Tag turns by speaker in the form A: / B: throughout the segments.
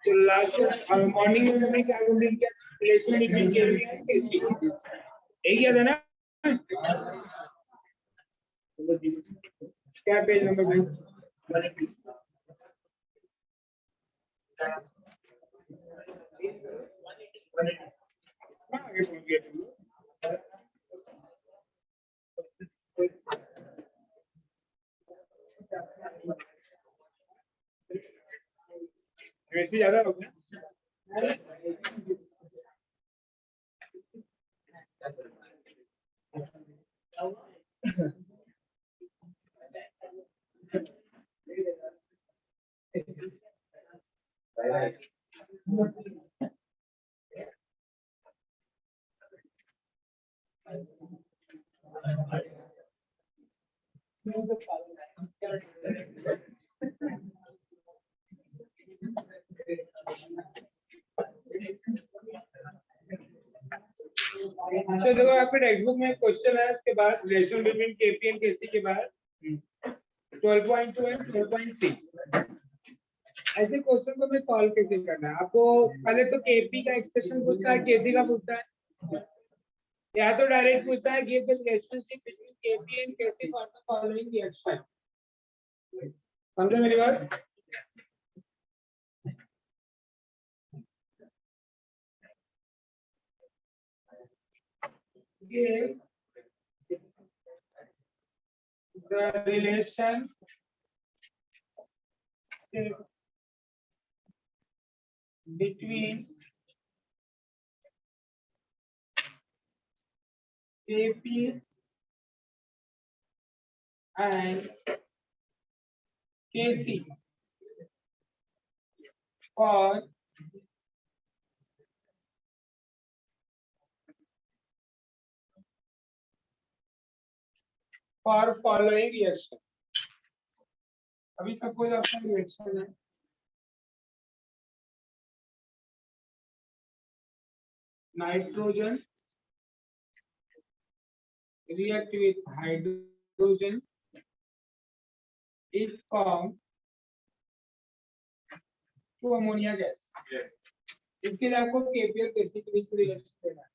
A: तो last morning में हमने क्या किया, रिलेशन बिटवीन केपी एंड केसी एक किया था ना। क्या पेज नंबर भाई? आगे पहुंच गए तुम। वैसे ज्यादा हो गया। तो देखो आपके टेक्स्ट बुक में क्वेश्चन है, उसके बाद रिलेशन बिटवीन केपी एंड केसी के बाद 12.2 एंड 12.3 ऐसे क्वेश्चन को मैं सॉल्व कैसे करना है आपको। पहले तो केपी का एक्सप्रेशन पूछता है, केसी का पूछता है, या तो डायरेक्ट पूछता है give the relationship between KP and KC for the following reaction. समझे मेरी बात? Give the relation between KP and KC for following reaction। अभी सपोज आपका रिएक्शन है nitrogen react with hydrogen, it form to ammonia gas। इसके लिए आपको KP और केसी के बीच रिलेशन देना है।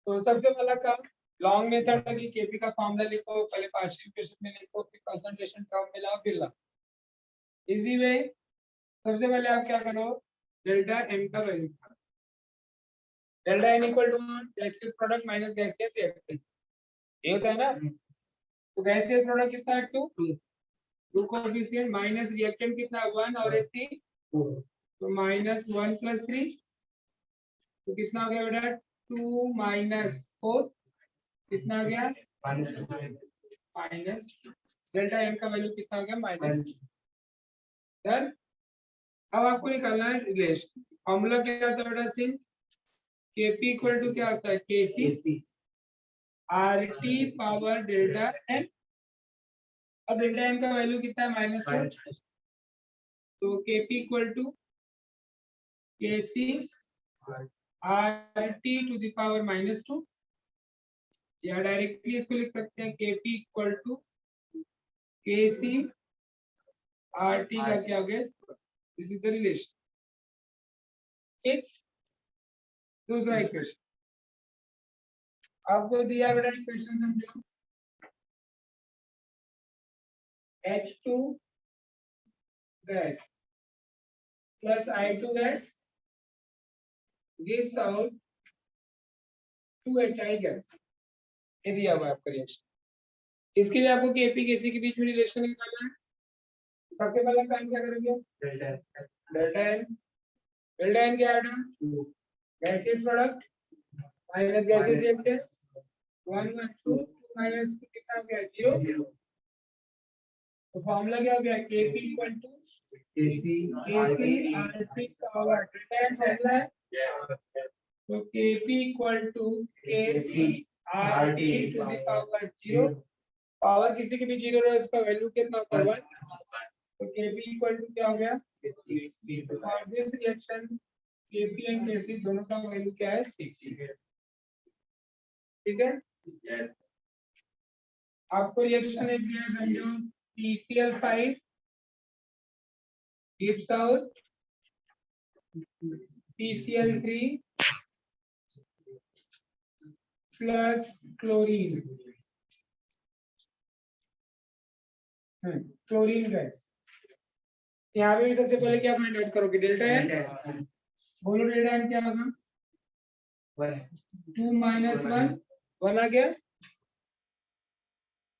A: तो सबसे पहला काम लॉन्ग मेथड है कि केपी का फॉर्मूला लिखो, पहले पार्शियल इक्वेशन में लिखो, फिर कंसंट्रेशन टर्म में लाओ, फिर लाओ। इजी वे सबसे पहले आप क्या करो, डेल्टा एम का वैल्यू निकालो। Delta N equal to gaseous product minus gaseous reactant, ये होता है ना। तो गैसियस प्रोडक्ट कितना है 2, 2 कोएफिशिएंट, माइनस रिएक्टेंट कितना 1 और एक 3, तो माइनस 1 प्लस 3, तो कितना हो गया बेटा 2 माइनस 4, कितना हो गया माइनस। डेल्टा एम का वैल्यू कितना हो गया माइनस। डन। अब आपको निकालना है रिलेशन। फॉर्मूला क्या होता है बेटा, सिंस केपी इक्वल टू क्या होता है KC RT power delta N. अब डेल्टा एन का वैल्यू कितना है -2, तो KP equal to KC RT to the power -2, या डायरेक्टली इसको लिख सकते हैं KP equal to KC RT का क्या हो गया, दिस इज द रिलेशन। ठीक, दूसरा इक्वेशन आपको दिया बेटा, इक्वेशन समझो। H2 gas plus I2 gas gives out 2HI gas, ये दिया हुआ है आपका रिएक्शन। इसके लिए आपको केपी केसी के बीच में रिलेशन निकालना है। सबसे पहले काम क्या करेंगे, डेल्टा एन, डेल्टा एन क्या आएगा, gases product minus gases reactance 1 1 2 minus कितना हो गया 0। तो फॉर्मूला क्या हो गया, Kp equal to Kc RT power delta N formula है, तो Kp equal to Kc RT to the power 0, power किसी के भी 0 रहे उसका वैल्यू कितना होगा 1, तो Kp इक्वल टू क्या हो गया, और this reaction Kp and Kc दोनों का वैल्यू क्या है 6, ठीक है। आपको रिएक्शन एक दिया है समझो, PCl5 gives out PCl3 plus chlorine, chlorine gas. यहाँ पे भी सबसे पहले क्या फाइंड आउट करोगे, डेल्टा एन, बोलो डेल्टा एन क्या होगा, 2 माइनस 1 आ गया,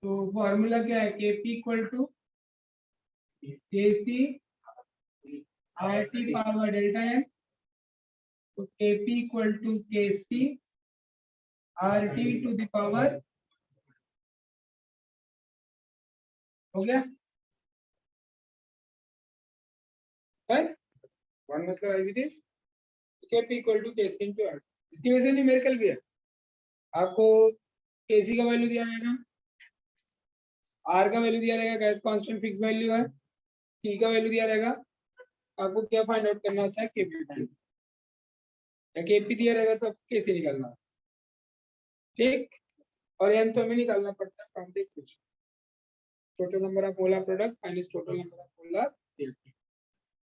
A: तो फॉर्मूला क्या है, Kp equal to Kc RT power delta N, तो Kp equal to Kc RT to the power, हो गया 1 मतलब as it is Kp equal to Kc into RT। इसकी वजह से न्यूमेरिकल भी है, आपको Kc का वैल्यू दिया जाएगा, R का वैल्यू दिया रहेगा, गैस कांस्टेंट फिक्स वैल्यू है, T का वैल्यू दिया रहेगा, आपको क्या फाइंड आउट करना होता है, Kp, या Kp दिया रहेगा तो कैसे निकालना, ठीक। और n तो हमें निकालना पड़ता है from the equation, total number of molar product minus total number of molar reactant.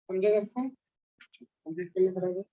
A: समझा सबको, कंप्लीट कर लो फटाफट।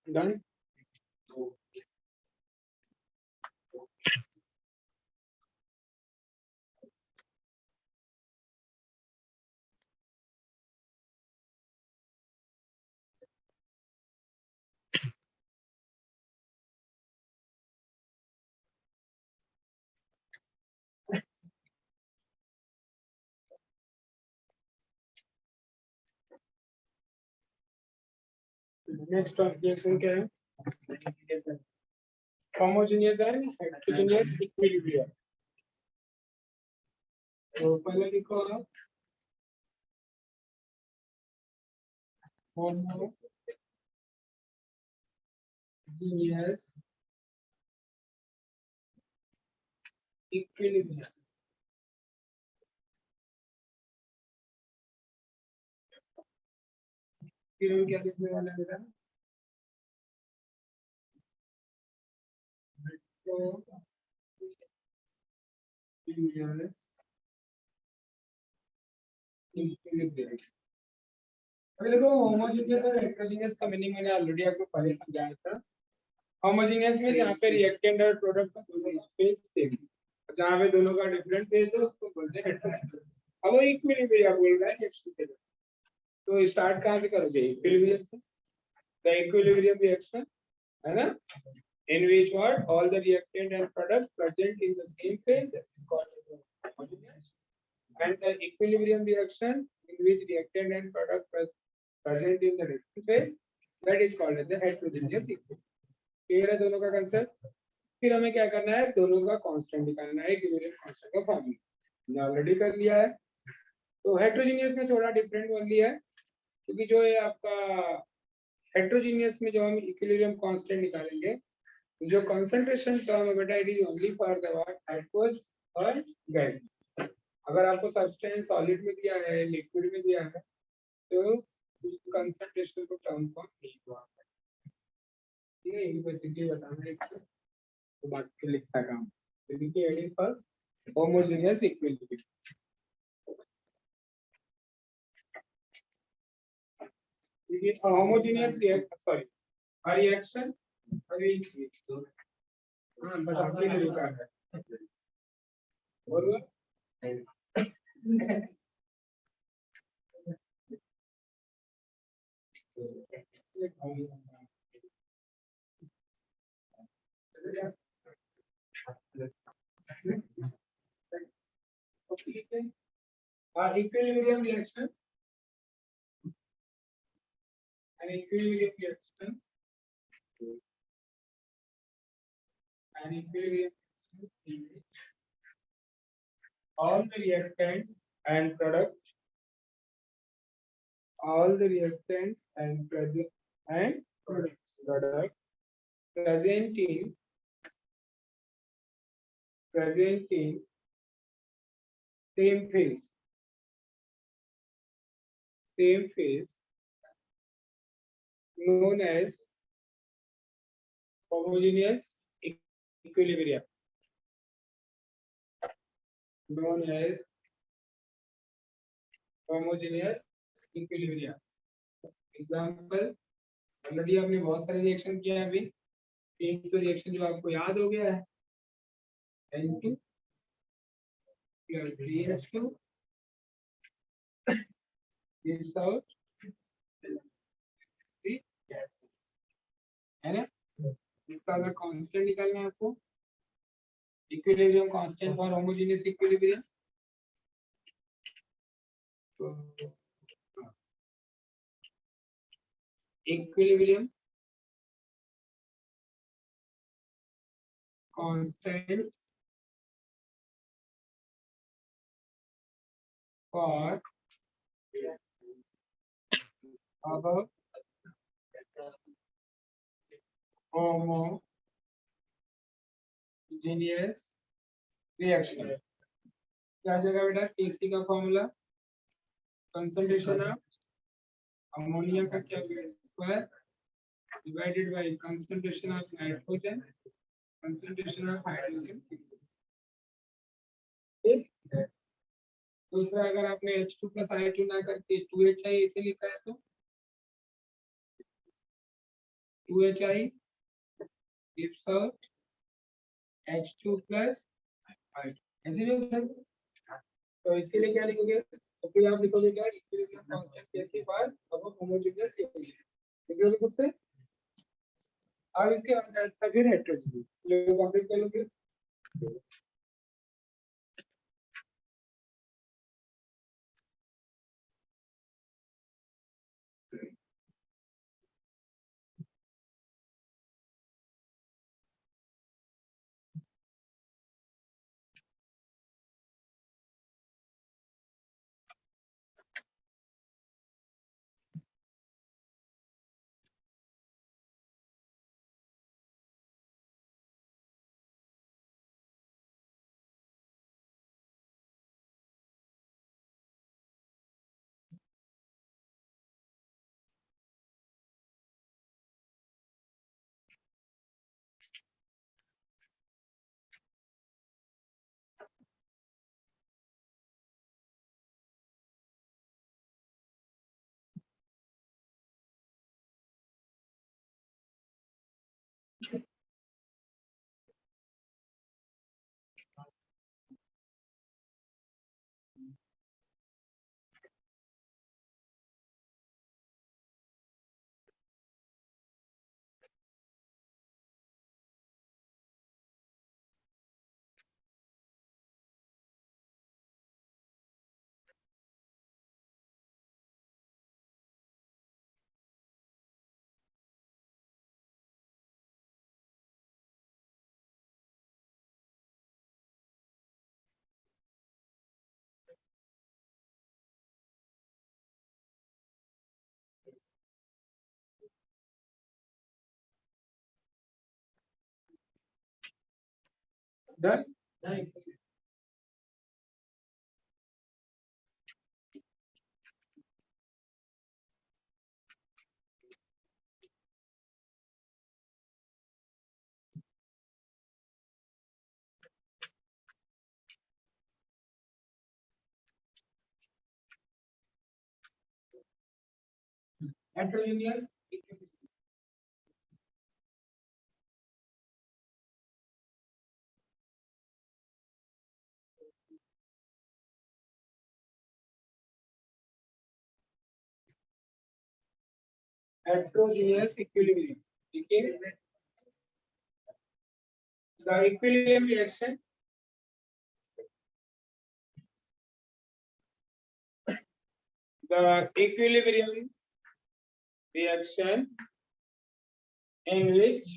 A: डन। नेक्स्ट रिएक्शन क्या है? Homogeneous and heterogeneous equilibrium. तो पहले लिखो आप होमोजेनियस इक्विलिब्रियम। फिर हम क्या लिखने वाले हैं बेटा? अभी देखो होमोजेनियस और हेटेरोजेनियस का मीनिंग मैंने ऑलरेडी आपको पहले समझाया था। होमोजेनियस में जहाँ पे रिएक्टेंट और प्रोडक्ट का दोनों का फेज सेम, जहाँ पे दोनों का डिफरेंट फेज है उसको बोलते हैं हेटेरोजेनियस। अब वो इक्विलिब्रियम बोल रहा है रिएक्शन के लिए, तो स्टार्ट कहाँ से करोगे? इक्विलिब्रियम से। द इक्विलिब्रियम रिएक्शन है ना, in which what all the reactant and products present in the same phase, that is called homogeneous. And the equilibrium reaction in which reactant and product present in the different phase, that is called as the heterogeneous equilibrium. Clear है दोनों का concept? फिर हमें क्या करना है? दोनों का कांस्टेंट निकालना है, इक्विलिब्रियम कांस्टेंट का फॉर्मूला हमने ऑलरेडी कर लिया है। तो हेटेरोजेनियस में थोड़ा डिफरेंट ओनली है, क्योंकि जो है आपका हेटेरोजेनियस में जो हम इक्विलिब्रियम कांस्टेंट निकालेंगे, जो कंसंट्रेशन टर्म है बेटा, it is only for the what aqueous और गैस। अगर आपको सब्सटेंस सॉलिड में दिया है, लिक्विड में दिया है, तो उस कंसंट्रेशन को टर्म फॉर्म नहीं हुआ। ठीक है, ये बेसिकली बताना है, तो बाकी लिखता काम। तो देखिए एडिंग फर्स्ट होमोजेनियस इक्विलिब्रियम। ये होमोजेनियस रिएक्शन अभी हाँ बस आपके लिए लिखा है और equilibrium reaction, an equilibrium reaction, an equilibrium reaction in which all the reactants and products, all the reactants and products present in same phase known as homogeneous equilibrium, known as homogeneous equilibrium. Example already आपने बहुत सारे reaction किया है। अभी एक तो reaction जो आपको याद हो गया है, N2 plus 3H2 gives out 3 gas, है ना? इसका अगर कांस्टेंट निकालना है आपको, equilibrium constant for homogeneous equilibrium, तो इक्विलिब्रियम कांस्टेंट फॉर अब होमोजेनियस रिएक्शन क्या जगह बेटा? केसी का फॉर्मूला कंसंट्रेशन ऑफ अमोनिया का क्या होगा? Square divided by concentration of nitrogen, concentration of hydrogen. दूसरा, अगर आपने H2 plus I2 ना करके 2HI ऐसे लिखा है, तो 2HI gives out H2 plus I2, ऐसे भी हो सकता है। तो इसके लिए क्या लिखोगे, तो फिर आप लिखोगे क्या, इक्विलिब्रियम कांस्टेंट केस बार अब होमोजेनियस लिखोगे खुद से। अब इसके बाद फिर हेटेरोजेनियस लोग कंप्लीट कर लोगे। डन। हेटेरोजेनियस इक्विलिब्रियम, देखिए the equilibrium reaction, the equilibrium reaction in which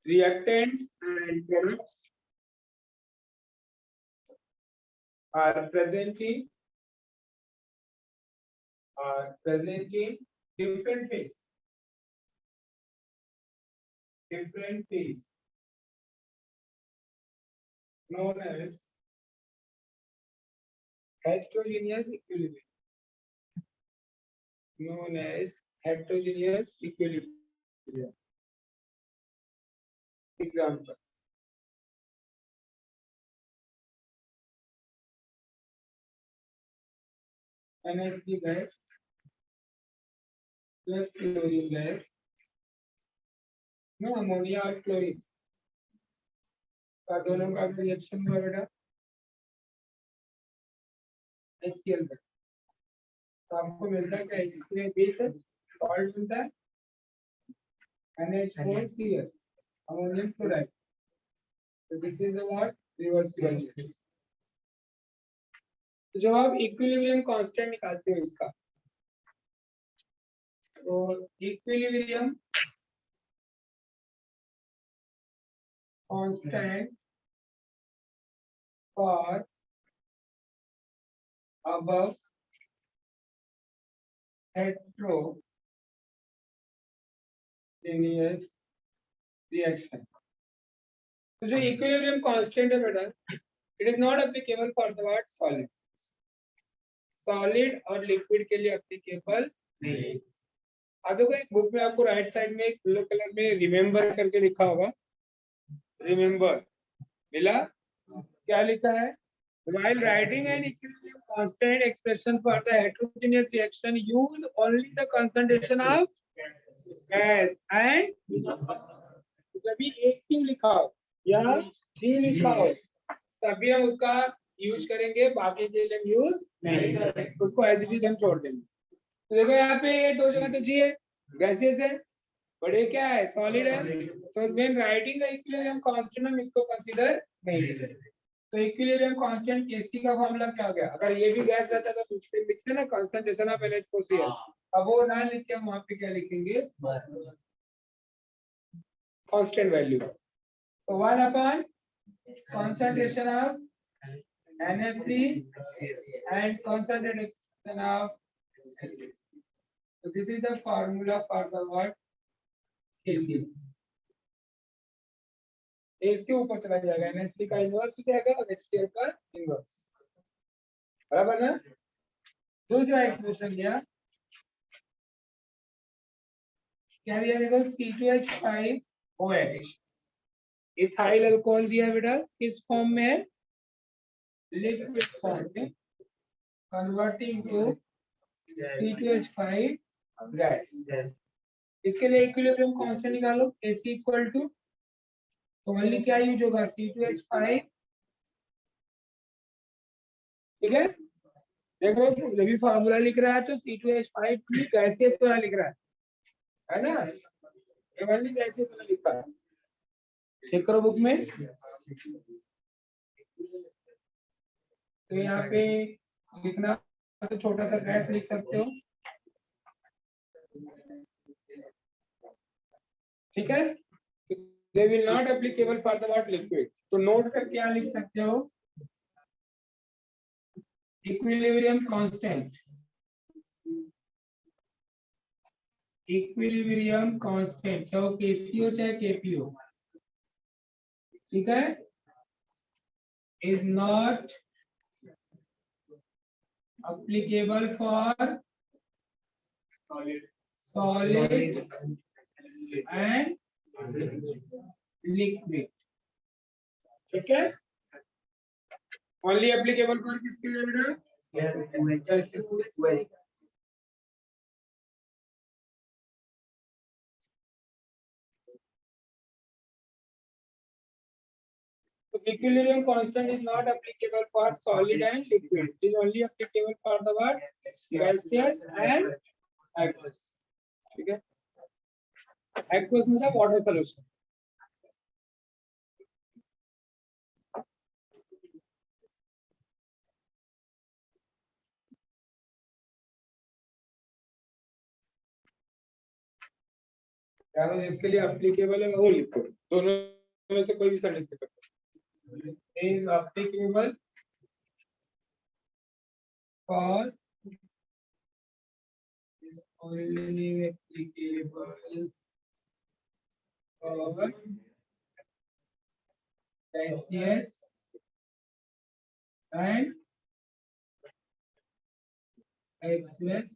A: reactants and products are present in different phase known as heterogeneous equilibrium. Example: NH3 gas plus chlorine gas, no ammonia और chlorine का दोनों का reaction हुआ बेटा HCl पर, तो आपको मिलता है क्या, इसमें बेस है, सॉल्ट मिलता है NH4Cl अमोनियम क्लोराइड, तो this is the what reversible. तो जब आप इक्विलिब्रियम कांस्टेंट निकालते हो इसका, तो equilibrium constant for above heterogeneous reaction, तो जो इक्विलिब्रियम कांस्टेंट है बेटा, it is not applicable for the what solid और लिक्विड के लिए एप्लीकेबल नहीं है। अब देखो एक बुक में आपको राइट साइड में एक ब्लू कलर में रिमेम्बर करके लिखा होगा, रिमेम्बर मिला, क्या लिखा है, While writing an equilibrium constant expression for the heterogeneous reaction, use only the concentration of gas and जब भी एक क्यू लिखा हो या जी लिखा हो तभी हम उसका यूज करेंगे, बाकी के लिए यूज नहीं करेंगे, उसको एज इट इज हम छोड़ देंगे। तो देखो यहाँ पे ये दो जगह तो जी है, गैसेस है, बड़े क्या है, सॉलिड है। तो when writing the equilibrium constant हम इसको कंसीडर नहीं करेंगे। तो इक्विलिब्रियम कांस्टेंट केसी का फॉर्मूला क्या हो गया, अगर ये भी गैस रहता तो उससे लिखते ना कंसंट्रेशन ऑफ NH4Cl, अब वो ना लिख के हम वहां पे क्या लिखेंगे, कांस्टेंट वैल्यू। तो 1 upon concentration of NH3 and concentration of H6. So this is the formula for the word Kc. इसके ऊपर चला जाएगा, NH3 का इनवर्स हो जाएगा और HCl का इनवर्स, बराबर ना। दूसरा एक्सप्रेशन दिया, क्या दिया देखो, C2H5OH, इथाइल अल्कोहल दिया बेटा, किस फॉर्म में है, लिक्विड फॉर्म में, कन्वर्टिंग टू C2H5 गैस। इसके लिए इक्विलिब्रियम कांस्टेंट निकालो, Kc इक्वल टू, तो ओनली क्या यूज होगा, C2H5, ठीक है। देखो जब भी फार्मूला लिख रहा है तो C2H5 की गैसेस वाला लिख रहा है ना, ये ओनली गैसेस वाला लिखा है, चेक करो बुक में। तो यहाँ पे लिखना तो छोटा सा गैस लिख सकते हो, ठीक है। They will not applicable for the what liquid, तो नोट करके क्या लिख सकते हो, इक्विलिब्रियम कांस्टेंट, इक्विलिब्रियम कांस्टेंट चाहे Kc हो चाहे Kp हो, ठीक है, is not applicable for solid and liquid, ठीक है। ओनली एप्लीकेबल फॉर किसके लिए बेटा, equilibrium constant is not applicable for solid and liquid, it is only applicable for the what, gaseous and aqueous, ठीक है। aqueous मतलब water solution। चलो इसके लिए applicable है वो लिखो, दोनों में से कोई भी सेंटेंस लिख सकते हो, is applicable for, is only applicable for gaseous and aqueous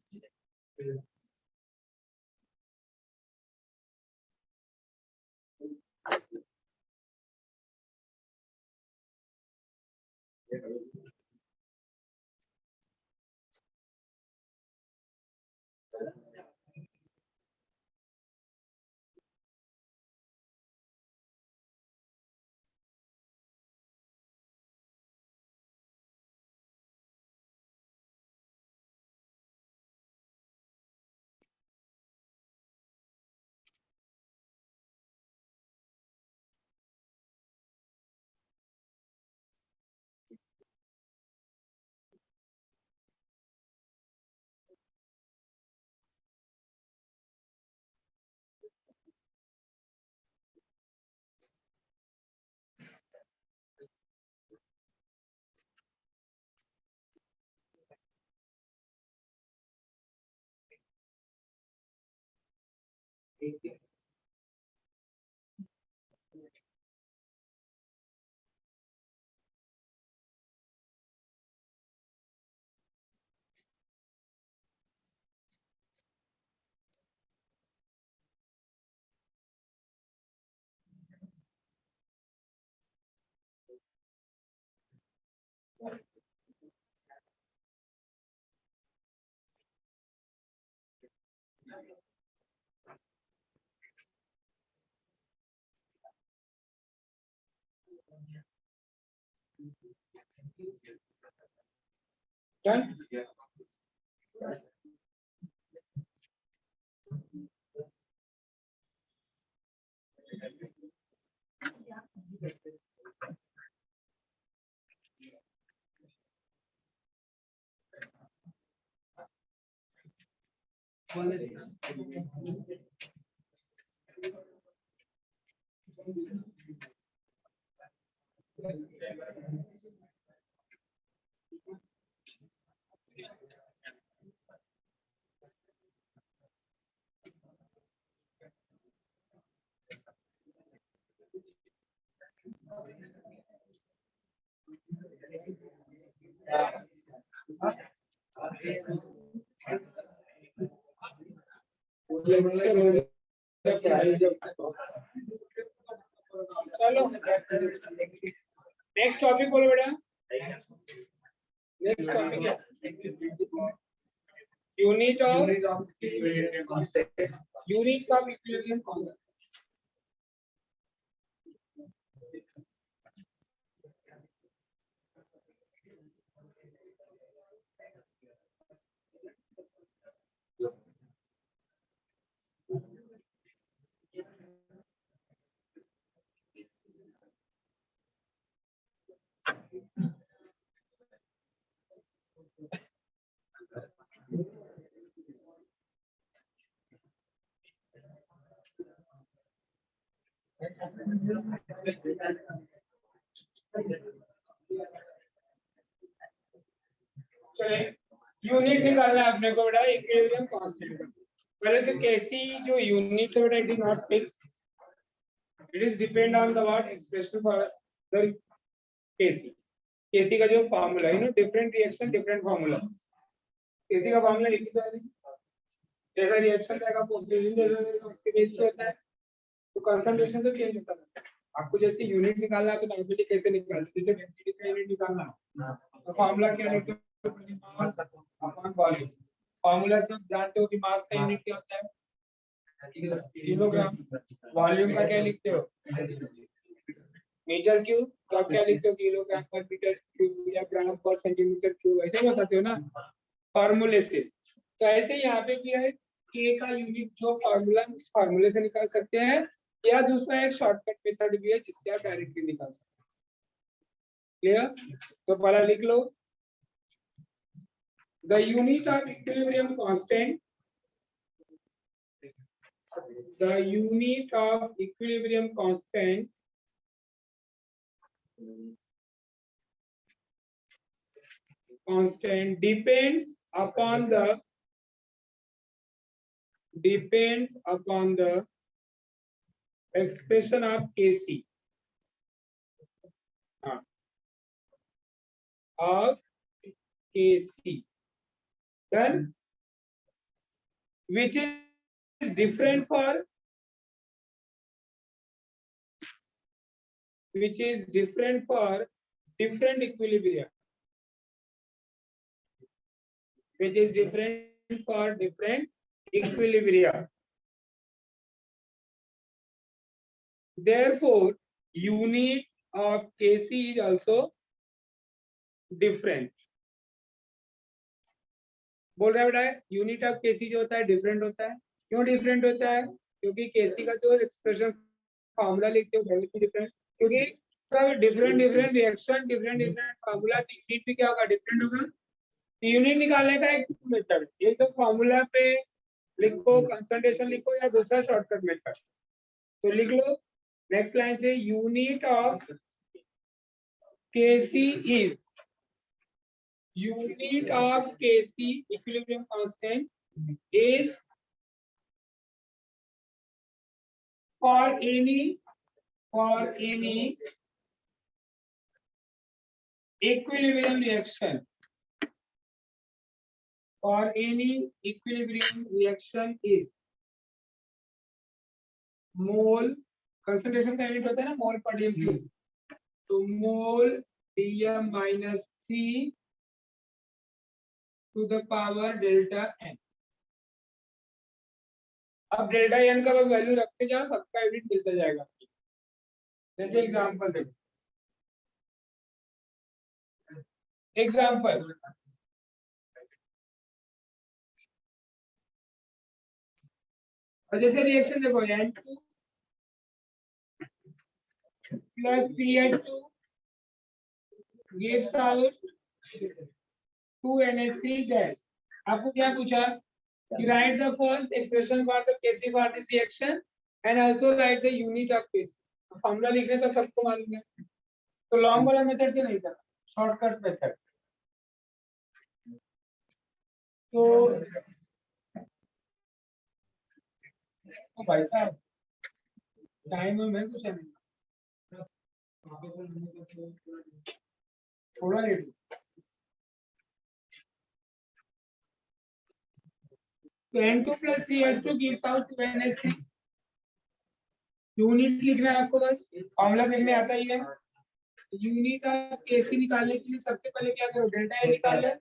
A: Done? चलो नेक्स्ट टॉपिक बोलो बेटा। नेक्स्ट टॉपिक है unit of equilibrium constant. Unit निकालना है अपने को बेटा इक्विलिब्रियम कांस्टेंट का। पहले तो कैसी जो यूनिट है बेटा it is not fix, it is depend on the what expression for the KC. KC का जो फार्मूला है ना, different reaction different formula. KC का फार्मूला लिख दो, जैसा रिएक्शन रहेगा कोएफिशिएंट जैसा उसके बेस पे होता है, तो कंसंट्रेशन तो चेंज होता है। आपको जैसे यूनिट निकालना है तो नॉर्मली कैसे निकालते हैं, जैसे डेंसिटी का यूनिट निकालना है तो फार्मूला क्या लिखते हो, मास अपॉन वॉल्यूम। फार्मूला से आप जानते हो कि मास का यूनिट क्या होता है किलोग्राम, वॉल्यूम का क्या लिखते हो मीटर क्यूब, तो आप क्या लिखते हो किलोग्राम पर मीटर क्यूब या ग्राम पर सेंटीमीटर क्यूब, ऐसे बताते हो ना फार्मूले से। तो ऐसे यहाँ पे भी है के का यूनिट जो फार्मूला उस फार्मूले से निकाल सकते हैं, या दूसरा एक शॉर्टकट मेथड भी है जिससे आप डायरेक्टली निकाल सकते हैं। क्लियर? तो पहला लिख लो the unit of equilibrium constant, the unit of equilibrium constant depends upon the expression of Kc of Kc, then which is different for different equilibria, which is different for different equilibria. Therefore, unit of Kc is also different. बोल रहा है बेटा unit of केसी जो होता है different होता है। क्यों डिफरेंट होता है? क्योंकि केसी का जो एक्सप्रेशन फार्मूला लिखते हो वो भी डिफरेंट, क्योंकि सब डिफरेंट रिएक्शन डिफरेंट फार्मूला, तो यूनिट भी क्या होगा डिफरेंट होगा। यूनिट निकालने का एक मेथड, एक तो फार्मूला पे लिखो कंसंट्रेशन लिखो, या दूसरा शॉर्टकट मेथड। तो लिख लो नेक्स्ट लाइन से unit of KC is, unit of Kc equilibrium constant is for any equilibrium reaction, is mole, concentration का यूनिट होता है ना मोल पर डीएम क्यूब, तो mole DM minus 3 to the power delta n। अब delta N का बस value रखते जाओ, सबका यूनिट मिलता जाएगा। जैसे एग्जांपल देखो एग्जाम्पल, और जैसे रिएक्शन देखो, N2 plus 3H2 gives out 2NH3 gas. आपको क्या पूछा कि write the first expression for the Kc for this reaction and also write the unit of Kc. Formula लिखने तो सबको मालूम है, तो लॉन्ग वाला मेथड से नहीं करना, शॉर्टकट मेथड। तो भाई साहब टाइम में कुछ नहीं, थोड़ा लेट। तो N2 plus 3H2 gives out 2NH3। Unit लिखना है आपको, बस फॉर्मूला देखने आता ही है। यूनिट ऑफ Kc निकालने के लिए सबसे पहले क्या करो, डेल्टा ए निकाल ले।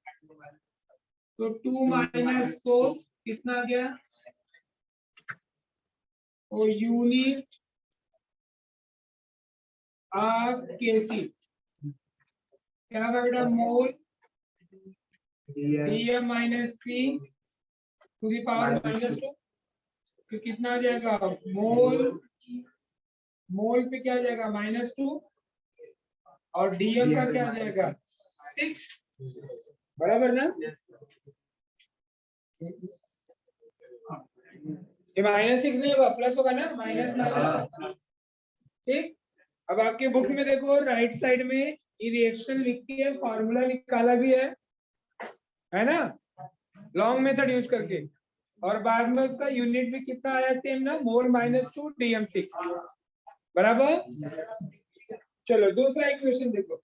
A: तो 2 माइनस 4 कितना आ गया, वो यूनिट ऑफ Kc क्या होगा बेटा, mole Dm minus 3 to the power minus 2। तो कितना आ जाएगा, मोल पे क्या आ जाएगा -2 और Dm का क्या आ जाएगा 6, बराबर ना। ये -6 नहीं होगा, प्लस होगा ना, माइनस माइनस। ठीक, अब आपके बुक में देखो राइट साइड में ये रिएक्शन लिख के फॉर्मूला निकाला भी है ना, लॉन्ग मेथड यूज करके, और बाद में उसका यूनिट भी कितना आया सेम ना, मोल -2 Dm 6, बराबर। चलो दूसरा इक्वेशन देखो,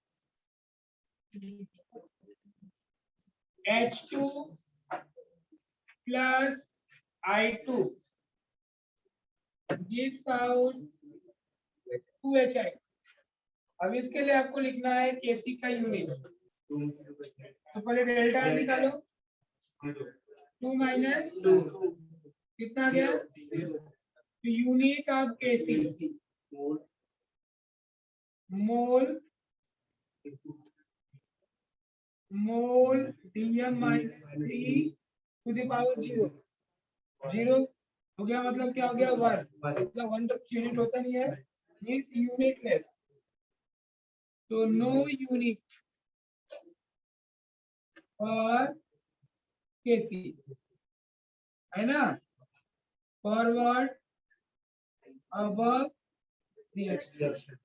A: H2 plus I2 gives out 2HI। अब इसके लिए आपको लिखना है Kc का यूनिट, तो पहले डेल्टा निकालो, 2 माइनस कितना गया, तो unit of Kc mole Dm -3 to the power 0 हो गया, मतलब क्या हो गया 1, मतलब 1 तो यूनिट होता नहीं है, मींस यूनिटलेस। तो नो यूनिट फॉर Kc, है ना, फॉरवर्ड अबव रिएक्शन।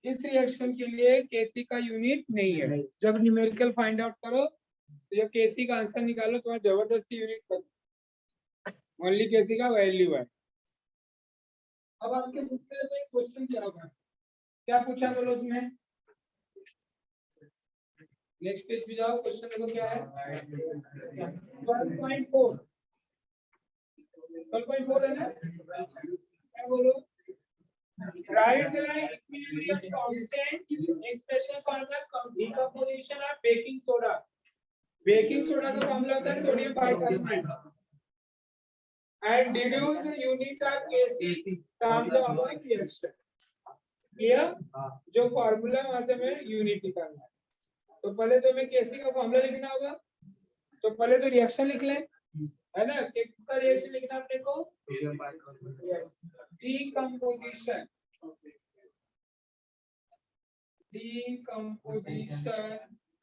A: इस रिएक्शन के लिए Kc का यूनिट नहीं है। जब न्यूमेरिकल फाइंड आउट करो तो जब Kc का आंसर निकालो तो जबरदस्ती यूनिट पर ओनली Kc का वैल्यू है। अब आपके बुक में तो एक क्वेश्चन दिया होगा, क्या पूछा बोलो उसमें, नेक्स्ट पेज पे जाओ, क्वेश्चन देखो क्या है, 12.4 है ना, क्या बोलो, write the equilibrium constant expression for the decomposition of baking soda। Baking soda का फॉर्मूला होता है sodium bicarbonate, and deduce the unit of Kc from the above reaction। Clear, जो फॉर्मूला वहां से हमें यूनिट निकालना है, तो पहले तो हमें Kc का फॉर्मूला लिखना होगा, तो पहले तो रिएक्शन लिख लें, है ना, किसका रिएक्शन लिखना है अपने को, डीकंपोजिशन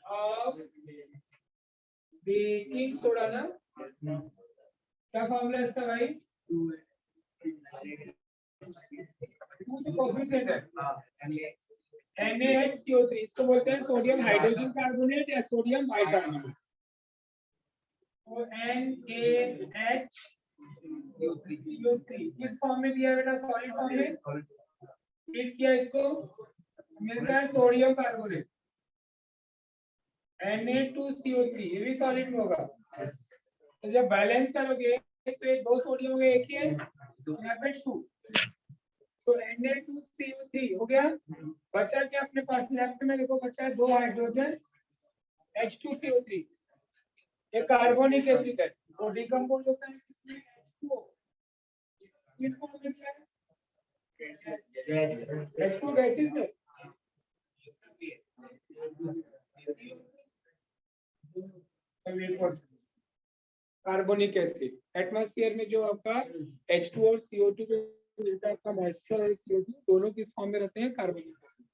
A: ऑफ बेकिंग सोडा ना, क्या फॉर्मूला है इसका भाई, 2 से कोएफिशिएंट है NaHCO3, इसको बोलते हैं सोडियम हाइड्रोजन कार्बोनेट या सोडियम बाइकार्बोनेट। तो NaHCO3 किस फॉर्म में दिया है बेटा, सॉलिड फॉर्म में, फिर किया इसको मिलता है सोडियम कार्बोनेट Na2CO3, ये भी सॉलिड में होगा। तो जब बैलेंस करोगे तो ये 2 सोडियम हो गए, एक ही है, यहाँ पे 2, तो Na2CO3 हो गया, बचा क्या अपने पास, लेफ्ट में देखो बचा है 2 हाइड्रोजन H2CO3, ये कार्बोनिक एसिड है, वो डिकम्पोज होता है किसमें, H2O, किस फॉर्म में क्या है, H2 गैसेस में, कार्बोनिक एसिड एटमॉस्फेयर में जो आपका H2 और CO2 जो मिलता है, आपका मॉइस्चर और CO2 दोनों किस फॉर्म में रहते हैं, कार्बोनिक एसिड।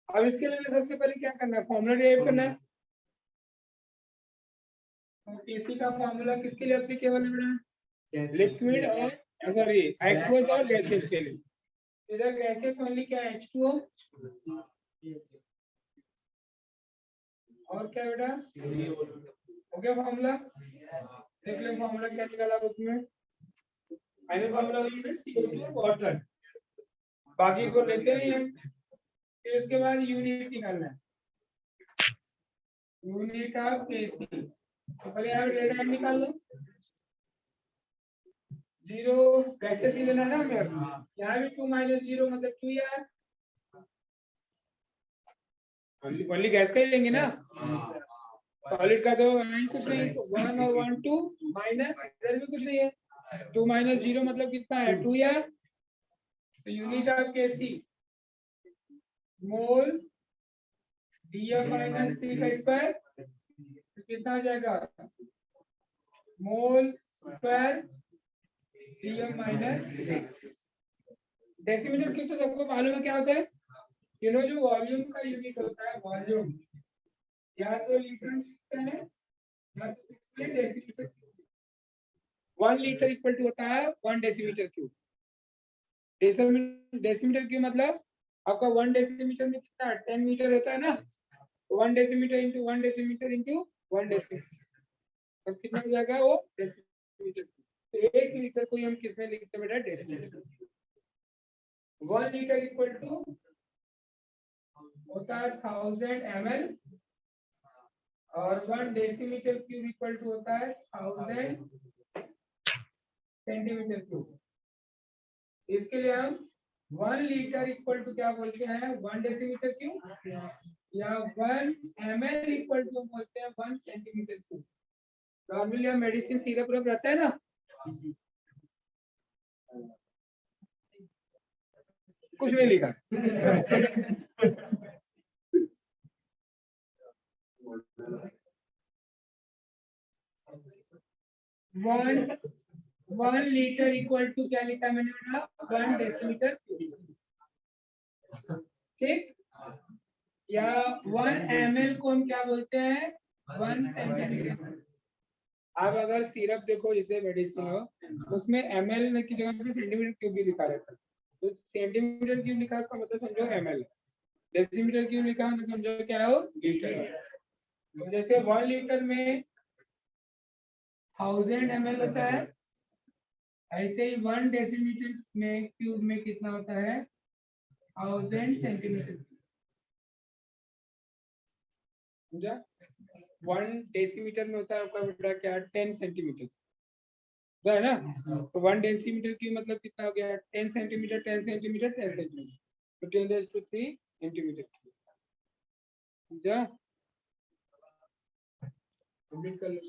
A: अब इसके लिए सबसे पहले क्या करना है, फॉर्मूला डिराइव करना है। तो Kc का फॉर्मूला किसके लिए एप्लीकेबल है बेटा, लिक्विड और सॉरी एक्वस और गैसेस के लिए। इधर गैसेस ओनली क्या है, H2O और क्या बेटा, हो गया फॉर्मूला। देख लो फॉर्मूला क्या निकाला उसमें, फाइनल फॉर्मूला वही है CO2 और वाटर, बाकी को लेते नहीं है। फिर उसके बाद यूनिट निकालना है, यूनिट ऑफ Kc। तो पहले यहाँ डेटा निकाल लो, 0 गैसेस ही लेना है ना मेरे, यहाँ भी 2 - 0 मतलब 2 यार, ओनली गैस का ही लेंगे ना, सॉलिड का तो नहीं कुछ नहीं, 1 और 1 2 माइनस इधर भी कुछ नहीं है, 2 - 0 मतलब कितना है, 2 यार। तो unit of Kc mole Dm - 3 का स्क्वायर, तो कितना हो जाएगा, mole square Dm - 6। Decimetre cube तो सबको मालूम है क्या होता है, यू नो, जो वॉल्यूम का यूनिट होता है, वॉल्यूम या तो लीटर में लिखते हैं या तो इसमें decimetre cube. 1 litre equal to होता है 1 डेसीमीटर क्यूब। डेसीमीटर क्यूब मतलब आपका 1 डेसीमीटर में कितना 10 मीटर होता है ना, 1 decimetre into 1 decimetre into 1 decimetre, तब कितना हो जाएगा वो डेसीमीटर। तो 1 लीटर को हम किसमें लिखते हैं बेटा, डेसीमीटर। 1 लीटर इक्वल टू होता है 1000 ml और 1 डेसीमीटर क्यूब इक्वल टू होता है 1000 सेंटीमीटर क्यूब। इसके लिए हम 1 लीटर इक्वल टू क्या बोलते हैं, 1 डेसीमीटर क्यूब, या 1 ml इक्वल टू बोलते हैं 1 centimetre cube. Normally medicine syrup रहता है ना, कुछ नहीं लिखा। 1 लीटर इक्वल टू क्या लिखा है मैंने बेटा, 1 डेसीमीटर क्यूब, ठीक। या 1 ml को हम क्या बोलते हैं, 1 सेंटीमीटर। आप अगर सिरप देखो जैसे मेडिसिन हो, उसमें ml की जगह पे सेंटीमीटर क्यूब भी लिखा रहता है, तो सेंटीमीटर क्यूब लिखा है उसका मतलब समझो ml, डेसीमीटर क्यूब लिखा है तो समझो क्या हो, लीटर। तो जैसे 1 लीटर में 1000 ml होता है, ऐसे ही 1 डेसीमीटर में क्यूब में कितना होता है, 1000 सेंटीमीटर। समझा, 1 डेसीमीटर में होता है आपका बेटा क्या, 10 सेंटीमीटर, है ना। तो 1 डेसीमीटर की मतलब कितना हो गया, 10 सेंटीमीटर 10 सेंटीमीटर 10 सेंटीमीटर, तो 10⁻³ सेंटीमीटर। समझा, उम्मीद कर लो।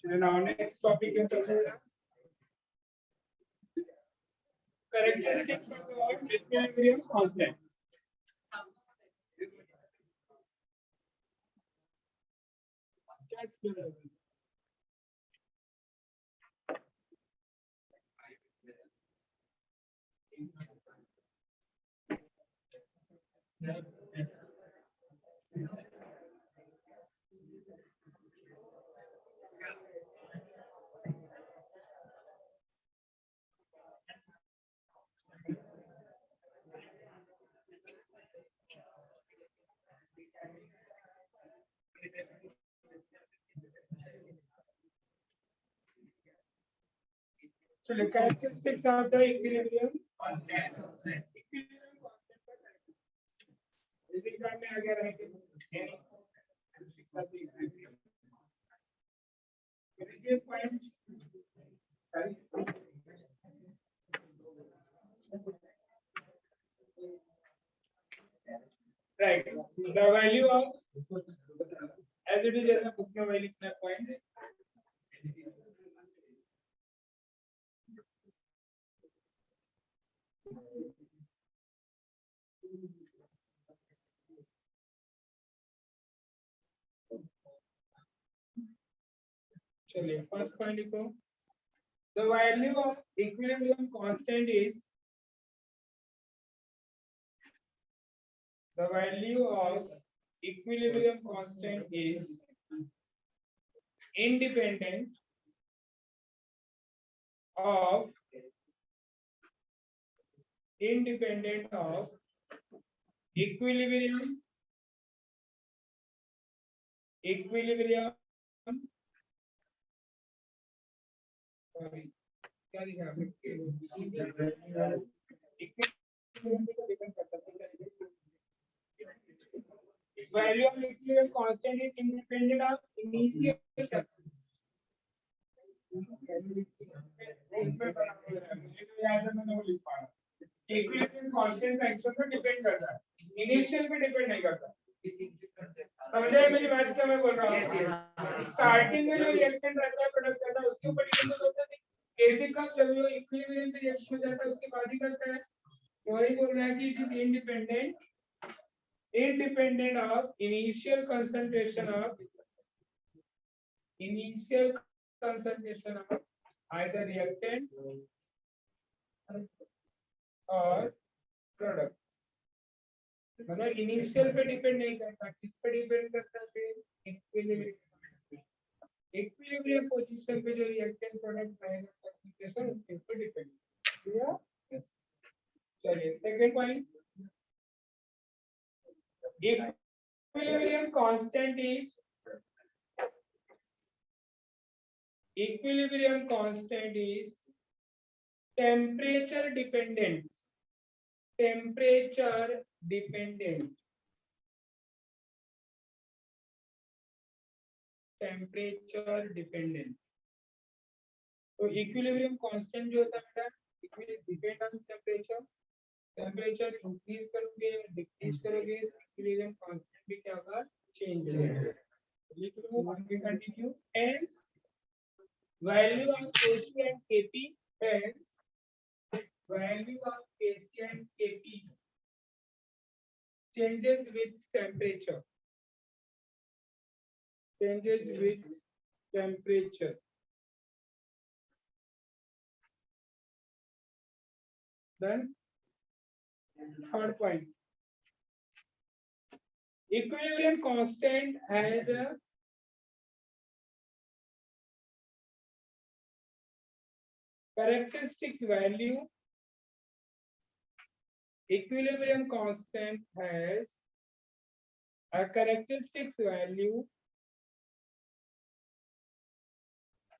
A: So now next topic is characteristics of the equilibrium constant. So the characteristics of the equilibrium constant. Equilibrium constant का characteristics. इस एग्जाम में आ गया रहेगा characteristics of the equilibrium. देखिए point. Right. The value of as it is जैसा book में वही लिखना points. चलिए फर्स्ट पॉइंट लिखो. The value of equilibrium constant is the value of equilibrium constant is independent of equilibrium sorry क्या लिखा है value of equilibrium constant is independent of initial equilibrium constant factor पर depend करता है, initial पे depend नहीं करता. समझे मेरी बात? क्या मैं बोल रहा हूँ? स्टार्टिंग में जो रिएक्टेंट रहता है प्रोडक्ट रहता है उसके ऊपर डिपेंड होता है. कैसे कब जब वो इक्विलिब्रियम पे रिएक्शन हो जाता है उसके बाद ही करता है. तो वही बोल रहा है कि it is independent of initial concentration of either reactant or product. मतलब इनिशियल पे डिपेंड नहीं करता, किस पे डिपेंड करता है? इक्विलिब्रियम पोजीशन पे जो रिएक्टेंट प्रोडक्ट रहेगा कंसंट्रेशन उसके ऊपर डिपेंड. चलिए second point. Equilibrium constant is temperature dependent. तो इक्विलिब्रियम कांस्टेंट जो होता है it will depend on temperature. Temperature increase करोगे डिक्रीज करोगे इक्विलिब्रियम कांस्टेंट भी क्या होगा? चेंज होगा. लिख लो आगे continue. Hence value of Kc and Kp changes with temperature. Then third point. Equilibrium constant has a characteristics value. Equilibrium constant has a characteristics value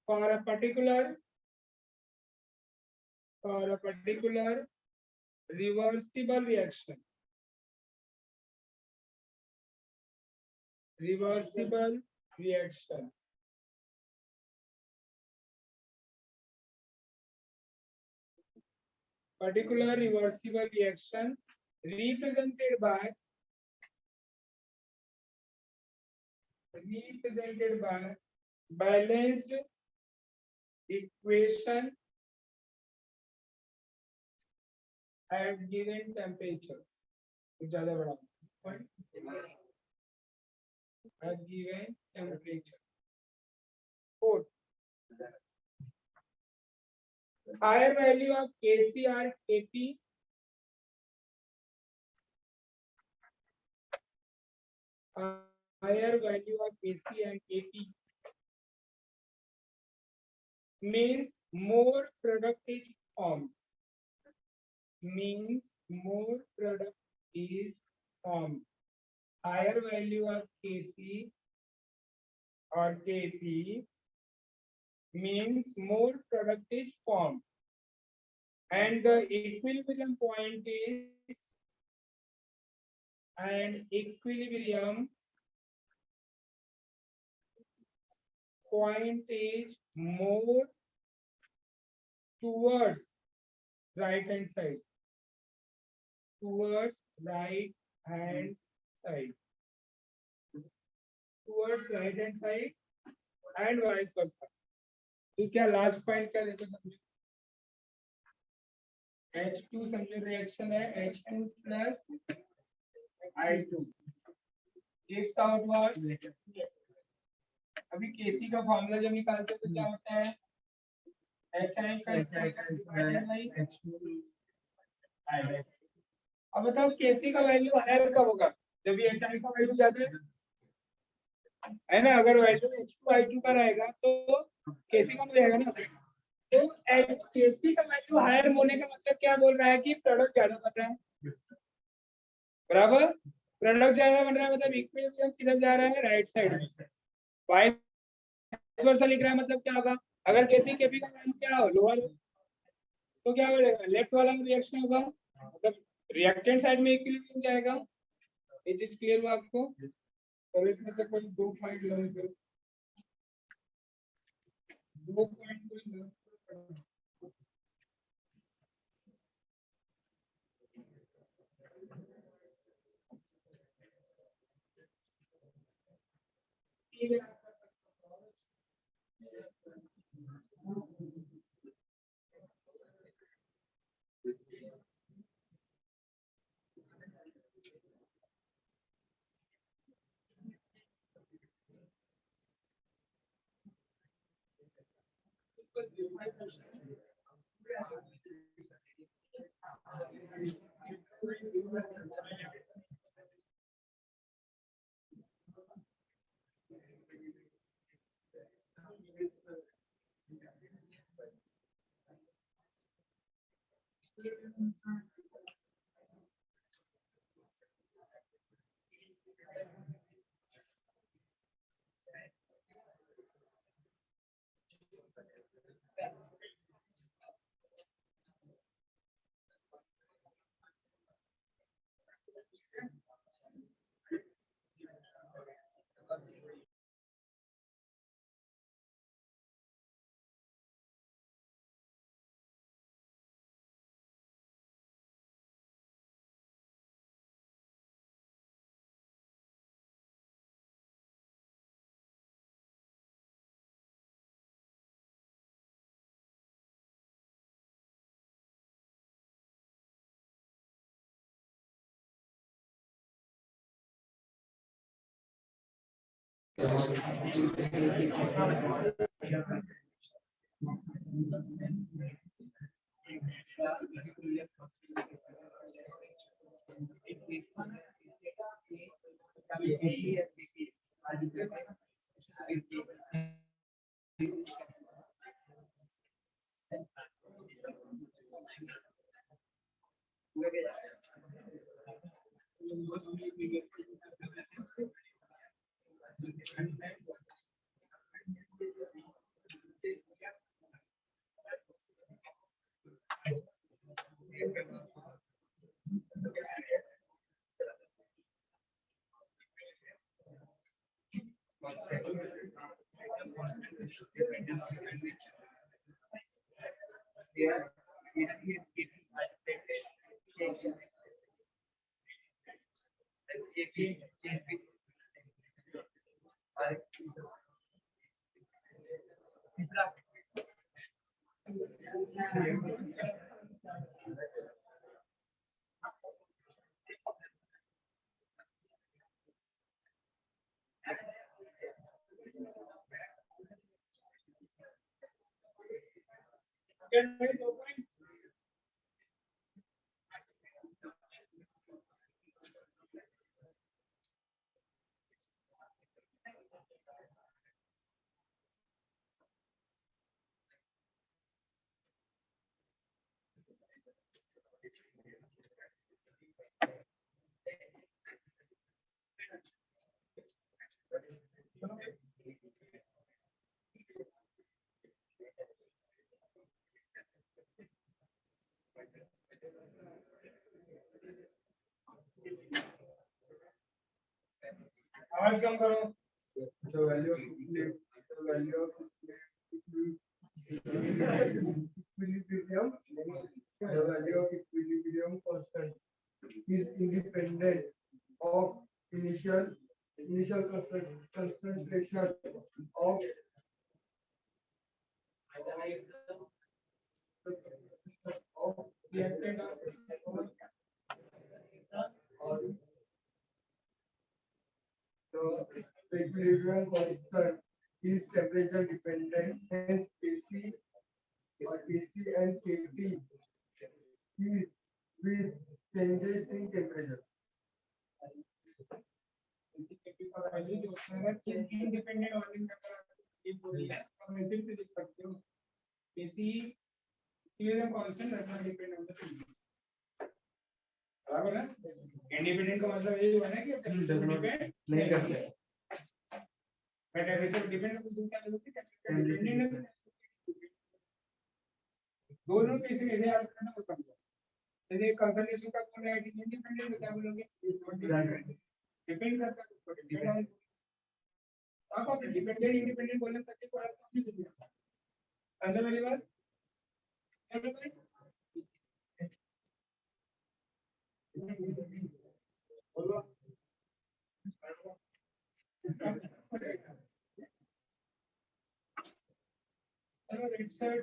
A: for a particular reversible reaction. Particular reversible reaction represented by balanced equation at given temperature. ज़्यादा बड़ा at given temperature. Fourth, higher value of Kc or Kp higher value of KC and KP means more product is formed. Means more product is formed. Higher value of KC or KP means more product is formed. And the equilibrium point is more towards right hand side. Towards right hand side. Towards right hand side and vice versa. तो क्या last point क्या देखो समझो H2 समझो reaction है H2 plus I2 एक out word अभी केसी का फॉर्मूला जब निकालते हैं तो क्या होता है HI का डिवाइडेड बाय H2 अब बताओ केसी का वैल्यू हायर कब होगा जब ये HI का वैल्यू ज्यादा है ना अगर वैल्यू H2I2 का रहेगा तो केसी कम हो जाएगा ना तो केसी का वैल्यू हायर होने का मतलब क्या बोल रहा है कि प्रोडक्ट ज्यादा बन रहा है बराबर प्रोडक्ट ज्यादा बन रहा है मतलब इक्विलिब्रियम किधर जा रहा है राइट साइड में वाइस वर्सा लिख रहा है मतलब क्या होगा अगर केसी केपी का वैल्यू क्या हो लोअर तो क्या बोलेगा लेफ्ट वाला रिएक्शन होगा मतलब रिएक्टेंट साइड में इक्विलिब्रियम जाएगा ये चीज क्लियर हुआ आपको तो इसमें से कोई दो पॉइंट लर्न करो दो पॉइंट कोई लर्न करो आवाज कम करो।
B: The value of equilibrium constant is independent of initial concentration of
A: reactant
B: the equilibrium constant is temperature dependent, hence Kc and Kp is with changes in temperature.
A: Independent ordering ये बोली है हम ऐसे भी लिख सकते हो KC equilibrium constant does not depend on the temperature बराबर है इंडिपेंडेंट का मतलब ये हुआ ना कि टेम्परेचर डिपेंड नहीं करते बट टेम्परेचर डिपेंड करते क्या होती है डिपेंडेंट दोनों कैसे कैसे याद करना वो समझो जैसे कंसंट्रेशन का कौन है इंडिपेंडेंट क्या बोलोगे डिपेंड करता है डिपेंड आप डिपेंडेंट इंडिपेंडेंट बोलने तक के थोड़ा कम नहीं दिया अंदर मेरी बात चलो भाई बोलो चलो राइट साइड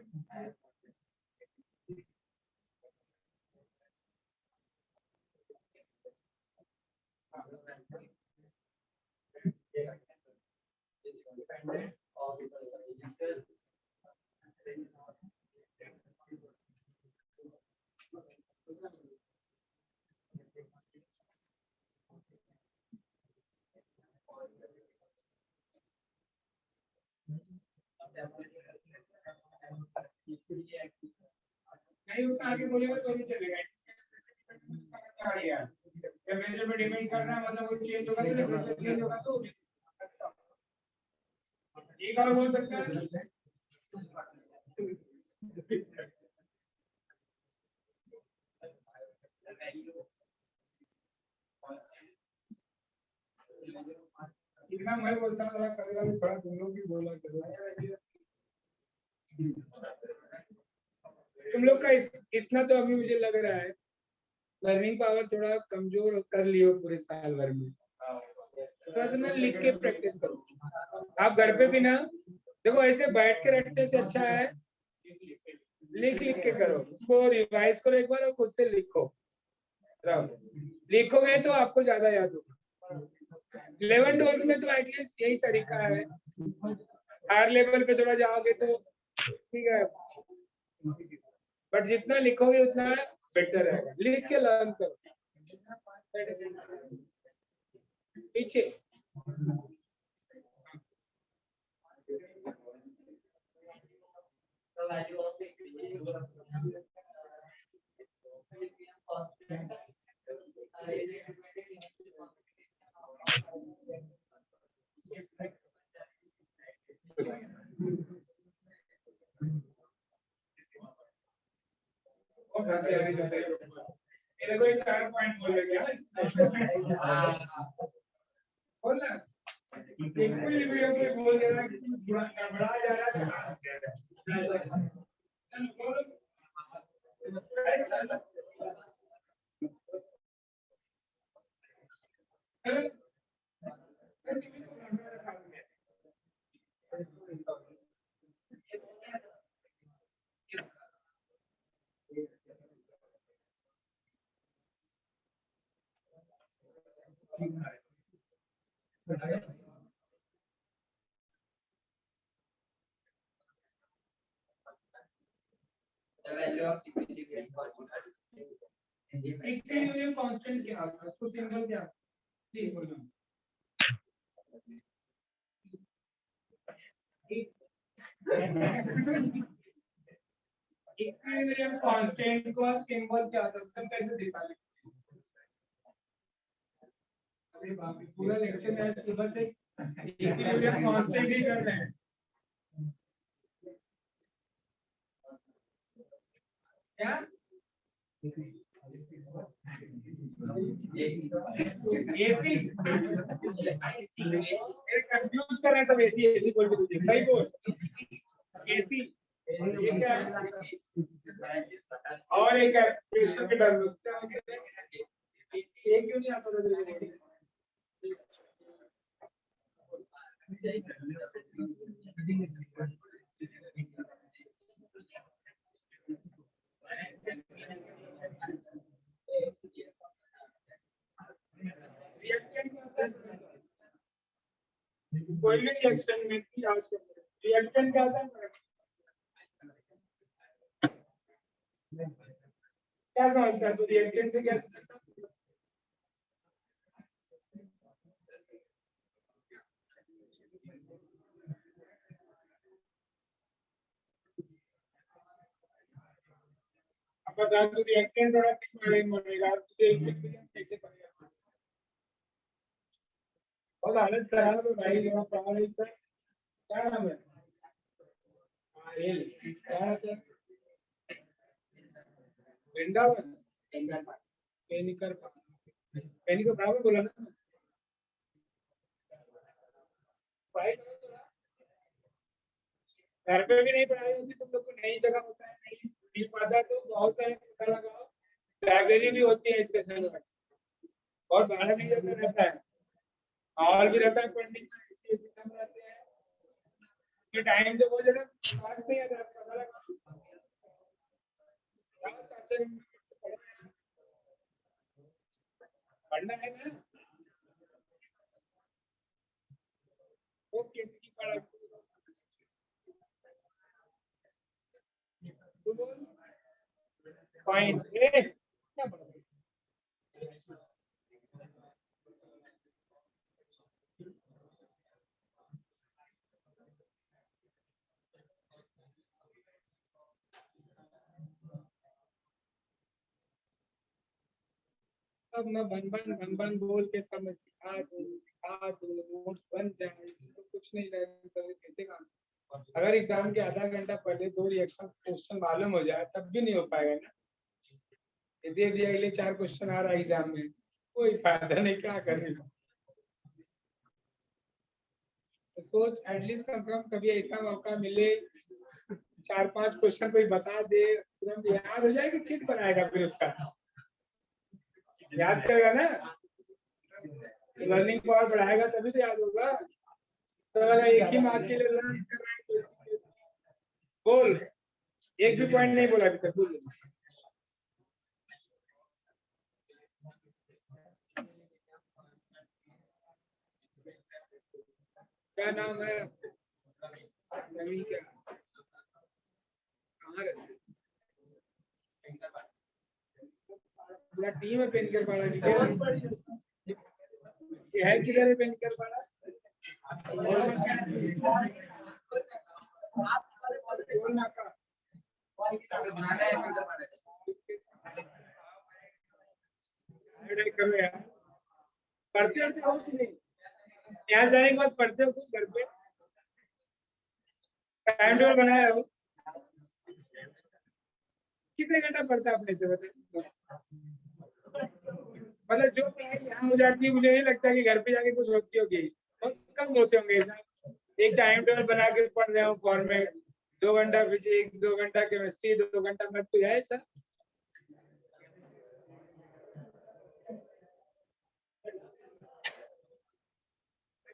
A: नहीं उतना आगे बोलेगा तो नहीं चलेगा समझ आ गया टेम्परेचर पे डिपेंड करना मतलब वो चेंज होगा तो टेम्परेचर चेंज होगा तो एक बार बोल सकता है इतना मैं बोलता हूँ कभी कभी थोड़ा तुम लोग भी बोला करो तुम लोग का इतना तो अभी मुझे लग रहा है लर्निंग पावर थोड़ा कमजोर कर लियो पूरे साल भर में थोड़ा सा ना लिख के प्रैक्टिस करो आप घर पे भी ना देखो ऐसे बैठ के रटने से अच्छा है लिख के करो उसको रिवाइज करो एक बार और खुद से लिखो लिखोगे तो आपको ज्यादा याद होगा 11 डोज में तो एटलीस्ट यही तरीका है हायर लेवल पे थोड़ा जाओगे तो ठीक है बट जितना लिखोगे उतना बेटर है लिख के लर्न करो पीछे
C: the value of the equilibrium constant
A: मेरे को 4 पॉइंट बोले गया बोलना इक्विलिब्रियम पे बोल दे रहा कि गड़बड़ा जा रहा है चल बोलो
C: the value of equilibrium constant
A: equilibrium constant क्या होता है उसको सिंबल क्या प्लीज बोलो इक्विलिब्रियम कांस्टेंट को सिंबल क्या होता है उसको कैसे दिखाते अरे बाप रे पूरा लेक्चर में सुबह से इक्विलिब्रियम कांस्टेंट ही कर रहे हैं क्या कंफ्यूज कर रहे हैं सब एसी एसी बोल के तुझे सही बोल एसी ये क्या है और एक है प्रेशर के टर्म ये क्यों नहीं आता था तेरे को कोई भी रिएक्शन में रिएक्शन क्या होता है क्या समझता है तू रिएक्शन से क्या समझता है अब बता तू रिएक्शन प्रोडक्ट के बारे में बोलेगा तुझे इक्विलिब्रियम कैसे करेगा बहुत हालत खराब है भाई जरा प्रमाणित कर क्या नाम है एल क्या है वृंदावन पेनिकर पेनिकर बराबर बोला ना पढ़ाई करो तो घर पे भी नहीं पढ़ाई होती तुम लोग को नई जगह होता है नहीं मिल पाता तो बहुत सारे पता लगाओ लाइब्रेरी भी होती है स्टेशन में और भाड़ा भी ज्यादा रहता है हॉल भी रहता है पढ़ने का इसलिए सिस्टम रहते हैं ये टाइम तो बहुत ज्यादा पास नहीं आता पता लगाओ पढ़ना है ना ओके पढ़ा फाइन क्या पढ़ा अब मैं बन बोल के सब मैं सिखा दूं नोट्स बन जाए तो कुछ नहीं लगता कैसे काम अगर एग्जाम के आधा घंटा पहले दो रिएक्शन क्वेश्चन मालूम हो जाए तब भी नहीं हो पाएगा ना यदि यदि अगले 4 क्वेश्चन आ रहा है एग्जाम में कोई फायदा नहीं क्या करने से तो सोच एटलीस्ट कम से कम कभी ऐसा मौका मिले 4-5 क्वेश्चन कोई बता दे तुरंत याद हो जाए कि चिट बनाएगा फिर उसका याद करेगा ना लर्निंग पावर बढ़ाएगा तभी तो याद होगा तो अगर एक ही मार्क के लिए लर्न कर रहा है तो बोल एक भी पॉइंट नहीं बोला अभी तक बोल क्या नाम है नवीन क्या कहाँ रहते पूरा टीम है पेनकर पाड़ा की ये है किधर है पेनकर पाड़ा पढ़ते हो कि नहीं यहाँ जाने के बाद पढ़ते हो कुछ घर पे टाइम टेबल बनाया हो कितने घंटा पढ़ता है अपने से बताए मतलब जो पढ़ाई यहाँ हो जाती है मुझे नहीं लगता कि घर पे जाके कुछ होती होगी बहुत कम होते होंगे एक टाइम टेबल बना के पढ़ रहे हो फॉर्मेट 2 घंटा फिजिक्स 2 घंटा केमिस्ट्री 2 घंटा मैथ तो है सर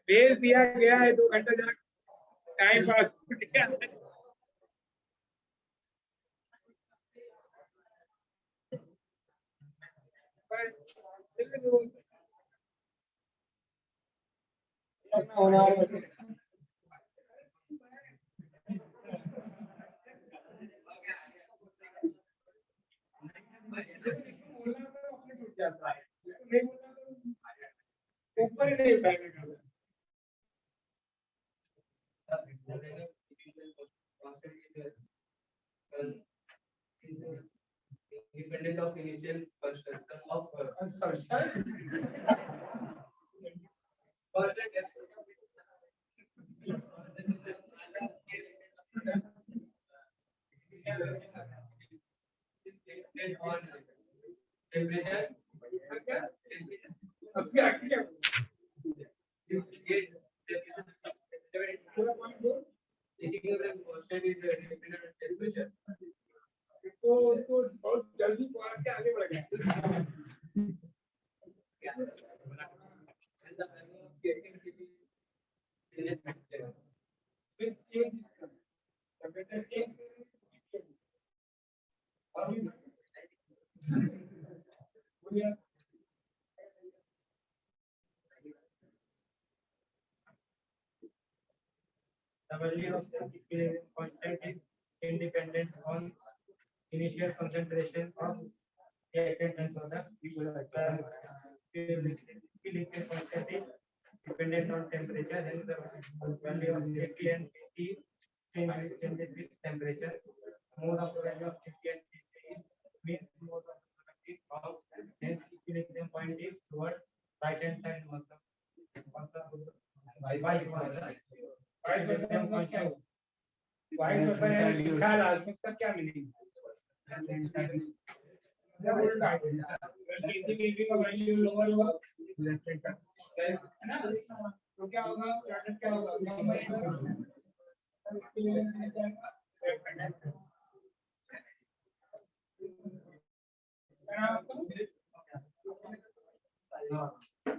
A: भेज दिया गया है 2 घंटा जा टाइम पास होना ऊपर ही नहीं उठाएगा
C: independent of initial construction of temperature
A: तो उसको बहुत जल्दी पढ़ के आगे बढ़ गया।
D: The value of the equilibrium constant is independent on initial concentration of reactant and product. Equilibrium constant is dependent on temperature, hence the value of Kp and Kc changes with temperature. Mode of the value of Kp and Kc is means mode of the product is off, hence equilibrium point is towards right hand side also. Vice versa.
A: Vice versa मतलब क्या हुआ? Vice versa यानी लिखा है last में, इसका क्या meaning है? जब उल्टा है, किसी भी का वैल्यू लोअर हुआ लेफ्ट हैंड साइड, है ना? तो क्या होगा? पैटर्न क्या होगा? कम बनेगा, इसके लिए मैंने क्या कहा? Left hand side. क्या नाम है आपका?
D: हाँ,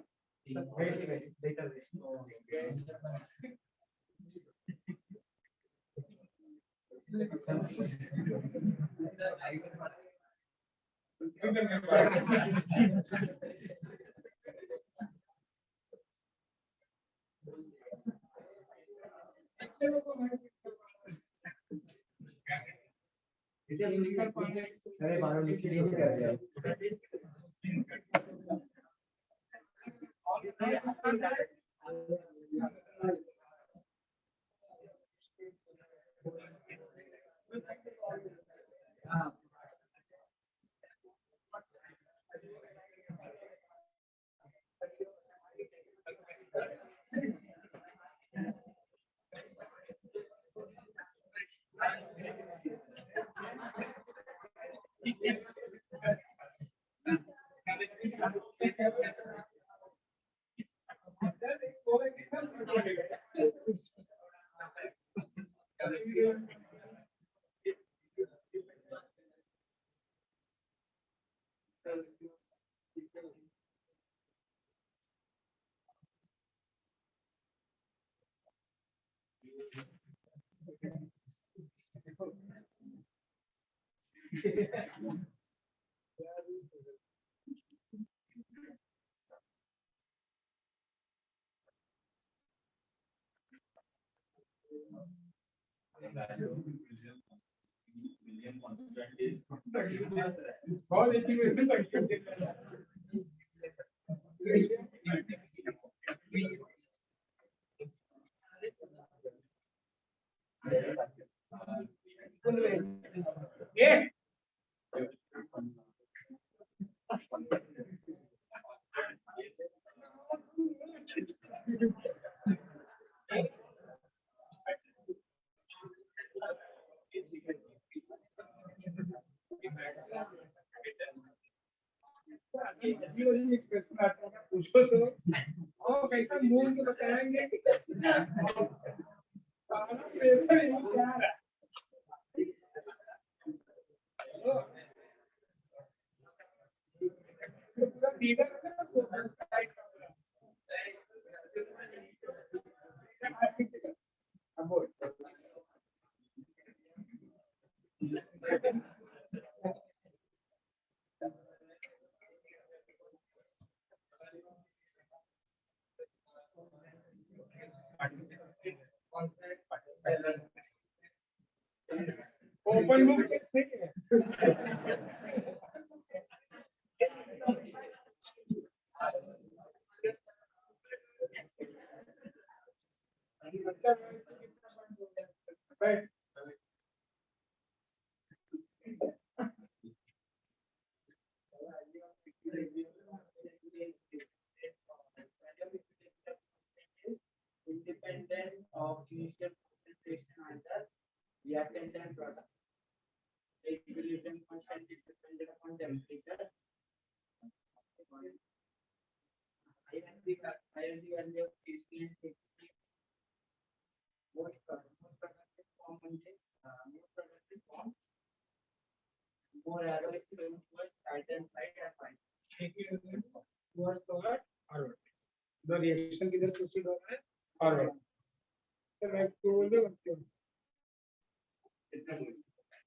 D: later.
C: अरे बारह मिनट नहीं कर रहे
A: बहुत इंटीग्रेशन तक ये पूछो तो वो कैसा मूल के बताएंगे प्रेशर ही क्या है पूरा लीडर ओपन बुक टेस्ट नहीं है अच्छा बैठ
C: independent of initial concentration and the reactant and product. The equilibrium constant is dependent upon temperature. Higher the value of Kc and Kp, most conductive form म्हणजे more arrow is going towards right hand side and right.
A: equilibrium towards forward forward the reaction किधर proceed हो रहा है forward तो मैं बोल दे बच्चों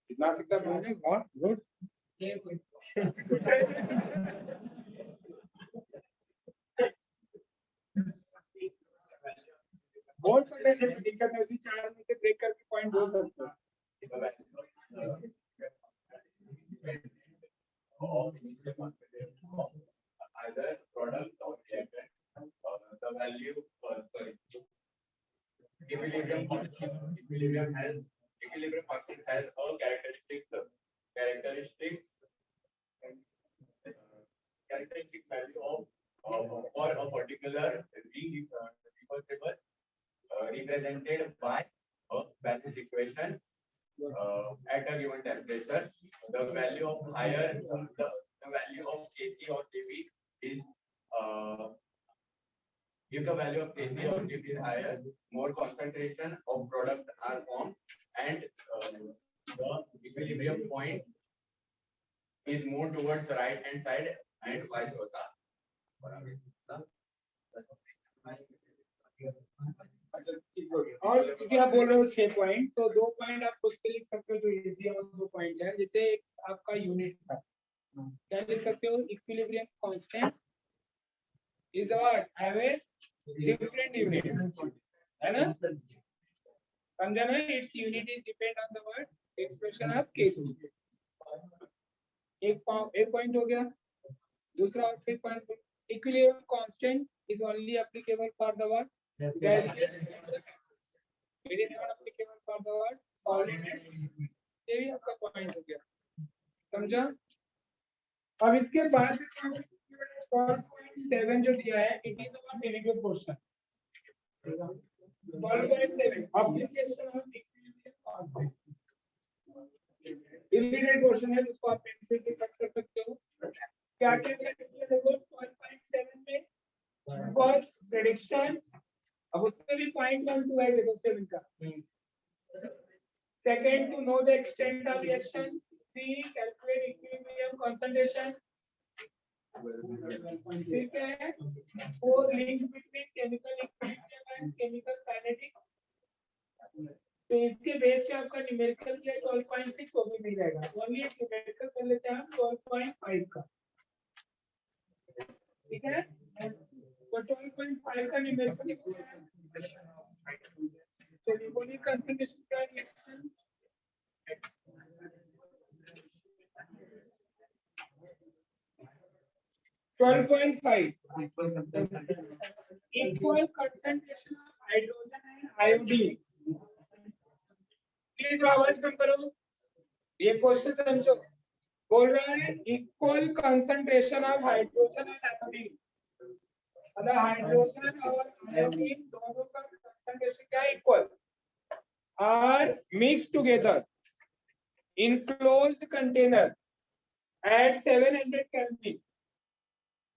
A: इतना सीधा बोलने बहुत गुड बोल सकते हैं कोई दिक्कत नहीं उसी चार में से ब्रेक करके पॉइंट बोल सकते हो
E: either product or reactant, the value, sorry, equilibrium constant has a characteristic value of for a particular reversible represented by a balance equation at a given temperature. The value of higher the value of Kc or Kb is if the value of Kc or Kb is higher, more concentration of product are formed and the equilibrium point is moved towards the right hand side and vice versa.
A: और जैसे आप बोल रहे हो 6 point तो 2 point आप उसके लिख सकते हो जो इजी है और 2 पॉइंट है जैसे आपका यूनिट था क्या लिख सकते हो equilibrium constant is what have a different unit है ना समझा ना its unit is depend on the word expression of case एक पॉइंट हो गया दूसरा एक point equilibrium constant is only applicable for the word gaseous it is not applicable for the word solid ये भी आपका पॉइंट हो गया समझा अब इसके बाद 12.7 जो दिया है it is our derivative portion 12.7 application of equilibrium constant eliminate portion है जिसको आप पेंसिल से कट कर सकते हो क्या क्या किया देखो 12.7 में फर्स्ट प्रेडिक्शन अब उसमें भी पॉइंट 1 2 है देखो 7 का second to know the extent of reaction 3 calculate equilibrium concentration ठीक है 4 link between chemical equilibrium and chemical kinetics तो इसके बेस पे आपका न्यूमेरिकल के 12.6 वो भी मिल जाएगा ओनली एक न्यूमेरिकल कर लेते हैं हम 12.5 का ठीक है तो 12.5 का न्यूमेरिकल so Riboni concentration का reaction equal concentration of hydrogen and iodine please आवाज कम करो ये क्वेश्चन समझो बोल रहा है equal concentration of hydrogen and iodine मतलब हाइड्रोजन और आयोडीन दोनों का कंसंट्रेशन क्या है equal are mix together in closed container at 700 kelvin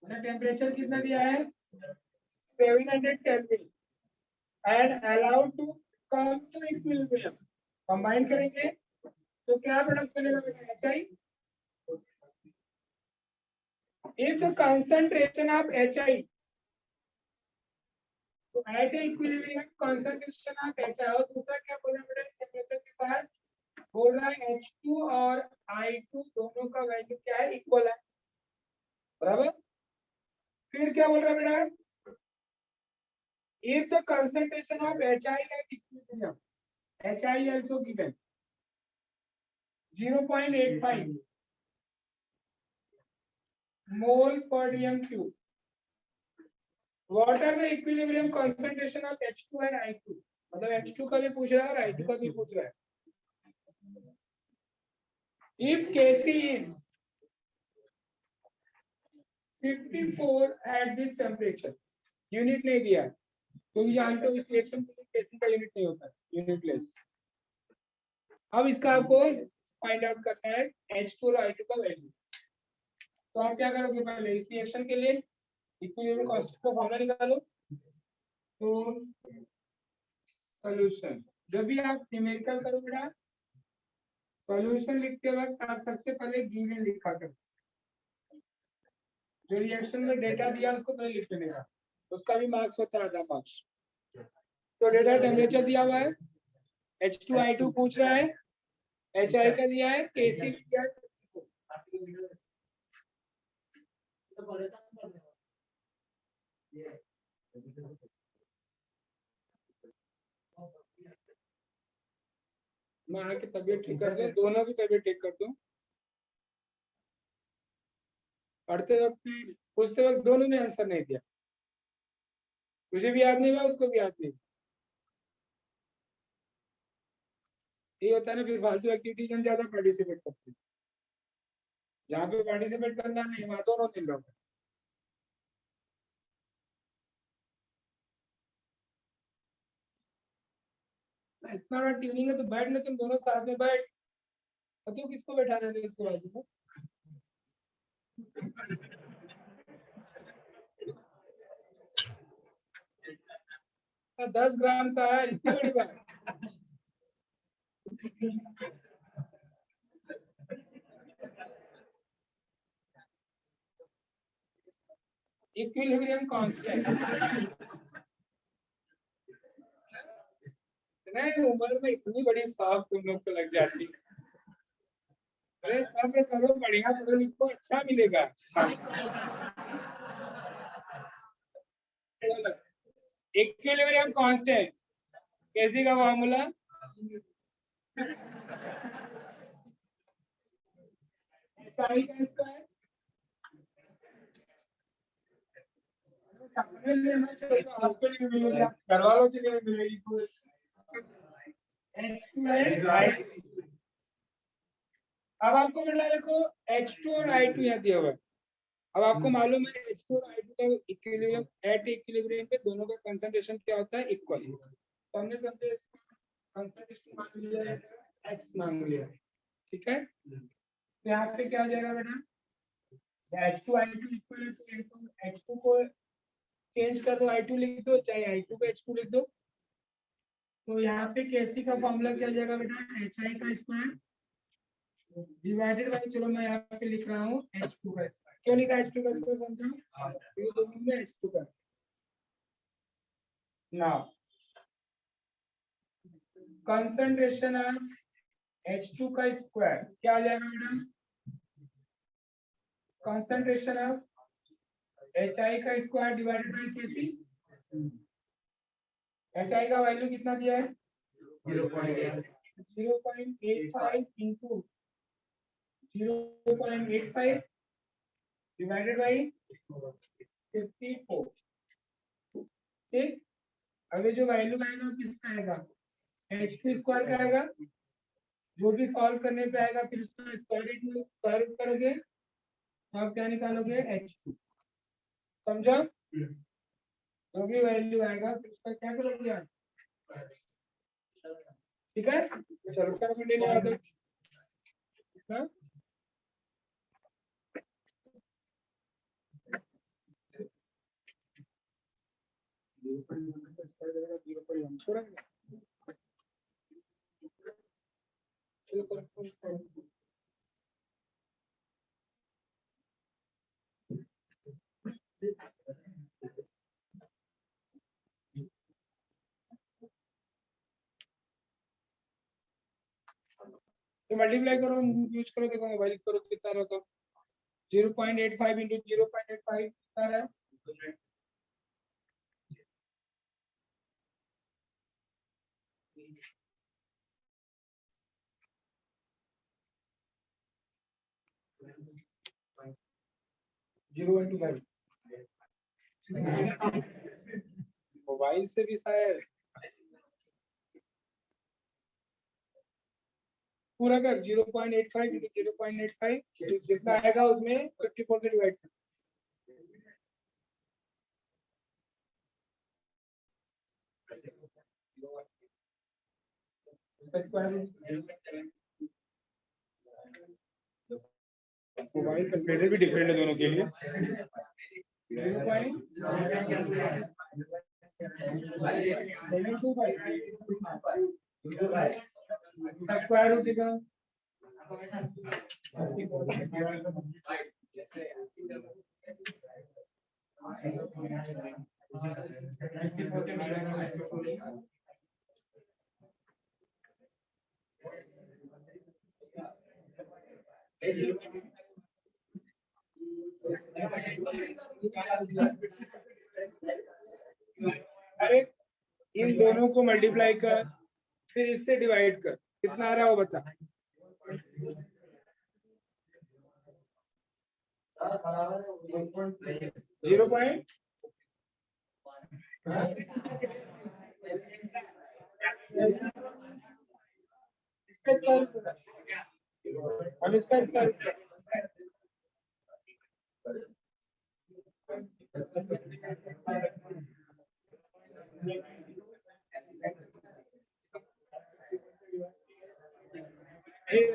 A: मतलब टेंपरेचर कितना दिया है 700 kelvin and allowed to come to equilibrium combine करेंगे तो क्या प्रोडक्ट बनेगा बेटा HI if the concentration of HI तो at equilibrium concentration of HI और दूसरा क्या बोला बेटा टेंपरेचर के साथ बोल रहा है H2 और I2 दोनों का वैल्यू क्या है इक्वल है बराबर फिर क्या बोल रहा है बेटा if the concentration of HI at equilibrium HI also given 0.85 mole per dm cube. What are the equilibrium concentration of H2 and I2? मतलब H2 का भी पूछ रहा है और I2 का भी पूछ रहा है. If Kc is 54 at this temperature, unit नहीं दिया, तो जानते हो इस रिएक्शन के लिए Kc का यूनिट नहीं होता, यूनिटलेस. अब इसका आपको फाइंड आउट करना है H2 और I2 का वैल्यू. तो आप क्या करोगे पहले इस रिएक्शन के लिए इक्विलिब्रियम कांस्टेंट का फॉर्मूला निकालो तो सॉल्यूशन जब भी आप न्यूमेरिकल करो बेटा सॉल्यूशन लिखते वक्त आप सबसे पहले गिवन लिखा कर, जो रिएक्शन में डेटा दिया उसको पहले लिख लेने का, उसका भी मार्क्स होता है आधा मार्क्स। तो डेटा टेम्परेचर दिया हुआ है, H2I2 पूछ रहा है, HI का दिया है, KC भी दिया है। मैं आके तबीयत ठीक कर दूं, दोनों की तबीयत ठीक कर दूं। पढ़ते वक्त भी पूछते वक्त दोनों ने आंसर नहीं दिया, मुझे भी याद नहीं हुआ, उसको भी याद नहीं। ये होता है ना, फिर फालतू एक्टिविटीज हम ज्यादा पार्टिसिपेट करते हैं, जहाँ पे पार्टिसिपेट करना नहीं वहाँ दोनों दिन लोग। इतना बड़ा ट्यूनिंग है तो बैठ ले, तुम दोनों साथ में बैठ, और तू किसको बैठा रहे इसके बाजू में? 10 ग्राम का है, इतनी बड़ी बात। इक्विलिब्रियम कांस्टेंट नहीं, उम्र में इतनी बड़ी साफ तुम लोग को लग जाती है। अरे सब्र करो, बढ़िया पढ़ो लिखो, अच्छा मिलेगा। इक्विलिब्रियम कांस्टेंट कैसी का फार्मूला? HI का स्क्वायर, सबके लिए ना चाहिए, आपके लिए भी मिलेगा, घर वालों के लिए भी मिलेगी। H2 अब आपको मिल रहा है, देखो H2 और I2 यहाँ दिया हुआ है। अब आपको मालूम है H2 और I2 का इक्विलिब्रियम, एट इक्विलिब्रियम पे दोनों का कंसंट्रेशन क्या होता है? इक्वल। तो हमने समझे कंसंट्रेशन मान लिया, X मान लिया, ठीक है। तो यहाँ पे क्या हो जाएगा बेटा, H2 I2 इक्वल है, तो H2 को चेंज कर दो, I2 लिख दो, चाहे I2 को H2 लिख दो। तो यहाँ पे KC का फॉर्मूला क्या हो जाएगा बेटा? HI का स्क्वायर डिवाइडेड बाय, चलो मैं यहाँ पे लिख रहा हूँ H2 का स्क्वायर। क्यों लिखा H2 का स्क्वायर समझो, ये दोनों में H2 का। नाउ कंसंट्रेशन ऑफ H2 का स्क्वायर क्या आ जाएगा मैडम? कंसंट्रेशन ऑफ HI का square divided by KC। HI का वैल्यू कितना दिया है? 0.85 इंटू 0.85 डिवाइडेड बाई 54। ठीक, अब ये जो वैल्यू आएगा किसका आएगा? H2 स्क्वायर का आएगा, जो भी सॉल्व करने पे आएगा फिर उसका स्क्वायर रूट करोगे तो आप क्या निकालोगे? H2। समझा? जो भी वैल्यू आएगा फिर उसका क्या करोगे आप? ठीक है, चलो क्या कंटिन्यू आते हैं। तो मल्टीप्लाई करो, यूज करो, देखो मोबाइल करो कितना रहता है। 0.85 इंटू 0.85 कितना है? जीरो इंटू 5 मोबाइल से भी शायद पूरा कर 0.85 इंटू 0.85 जितना आएगा उसमें 54 से डिवाइड कर। मोबाइल कैलकुलेटर भी डिफरेंट है दोनों के लिए। 0.725 स्क्वायर रूट देगा अरे इन दोनों को मल्टीप्लाई कर, फिर इससे डिवाइड कर, कितना आ रहा है वो बता। जीरो पॉइंट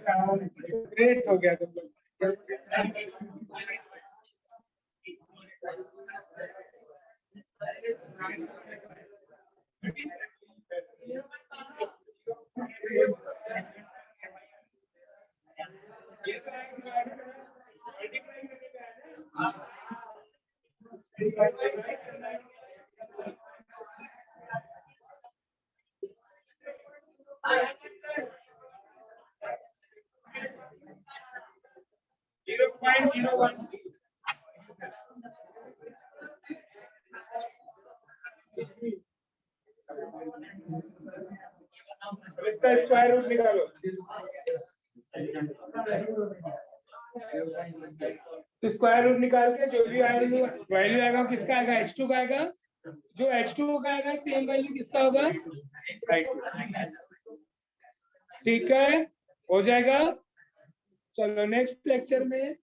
A: हम इसका ग्रेट हो गया तुम लोग। जीरो पॉइंट 01 इसका स्क्वायर रूट निकालो। तो स्क्वायर रूट निकाल के जो भी वैल्यू आएगा किसका आएगा, h2 का आएगा। जो h2 का आएगा सेम वैल्यू किसका होगा, ठीक है, हो जाएगा। चलो नेक्स्ट लेक्चर में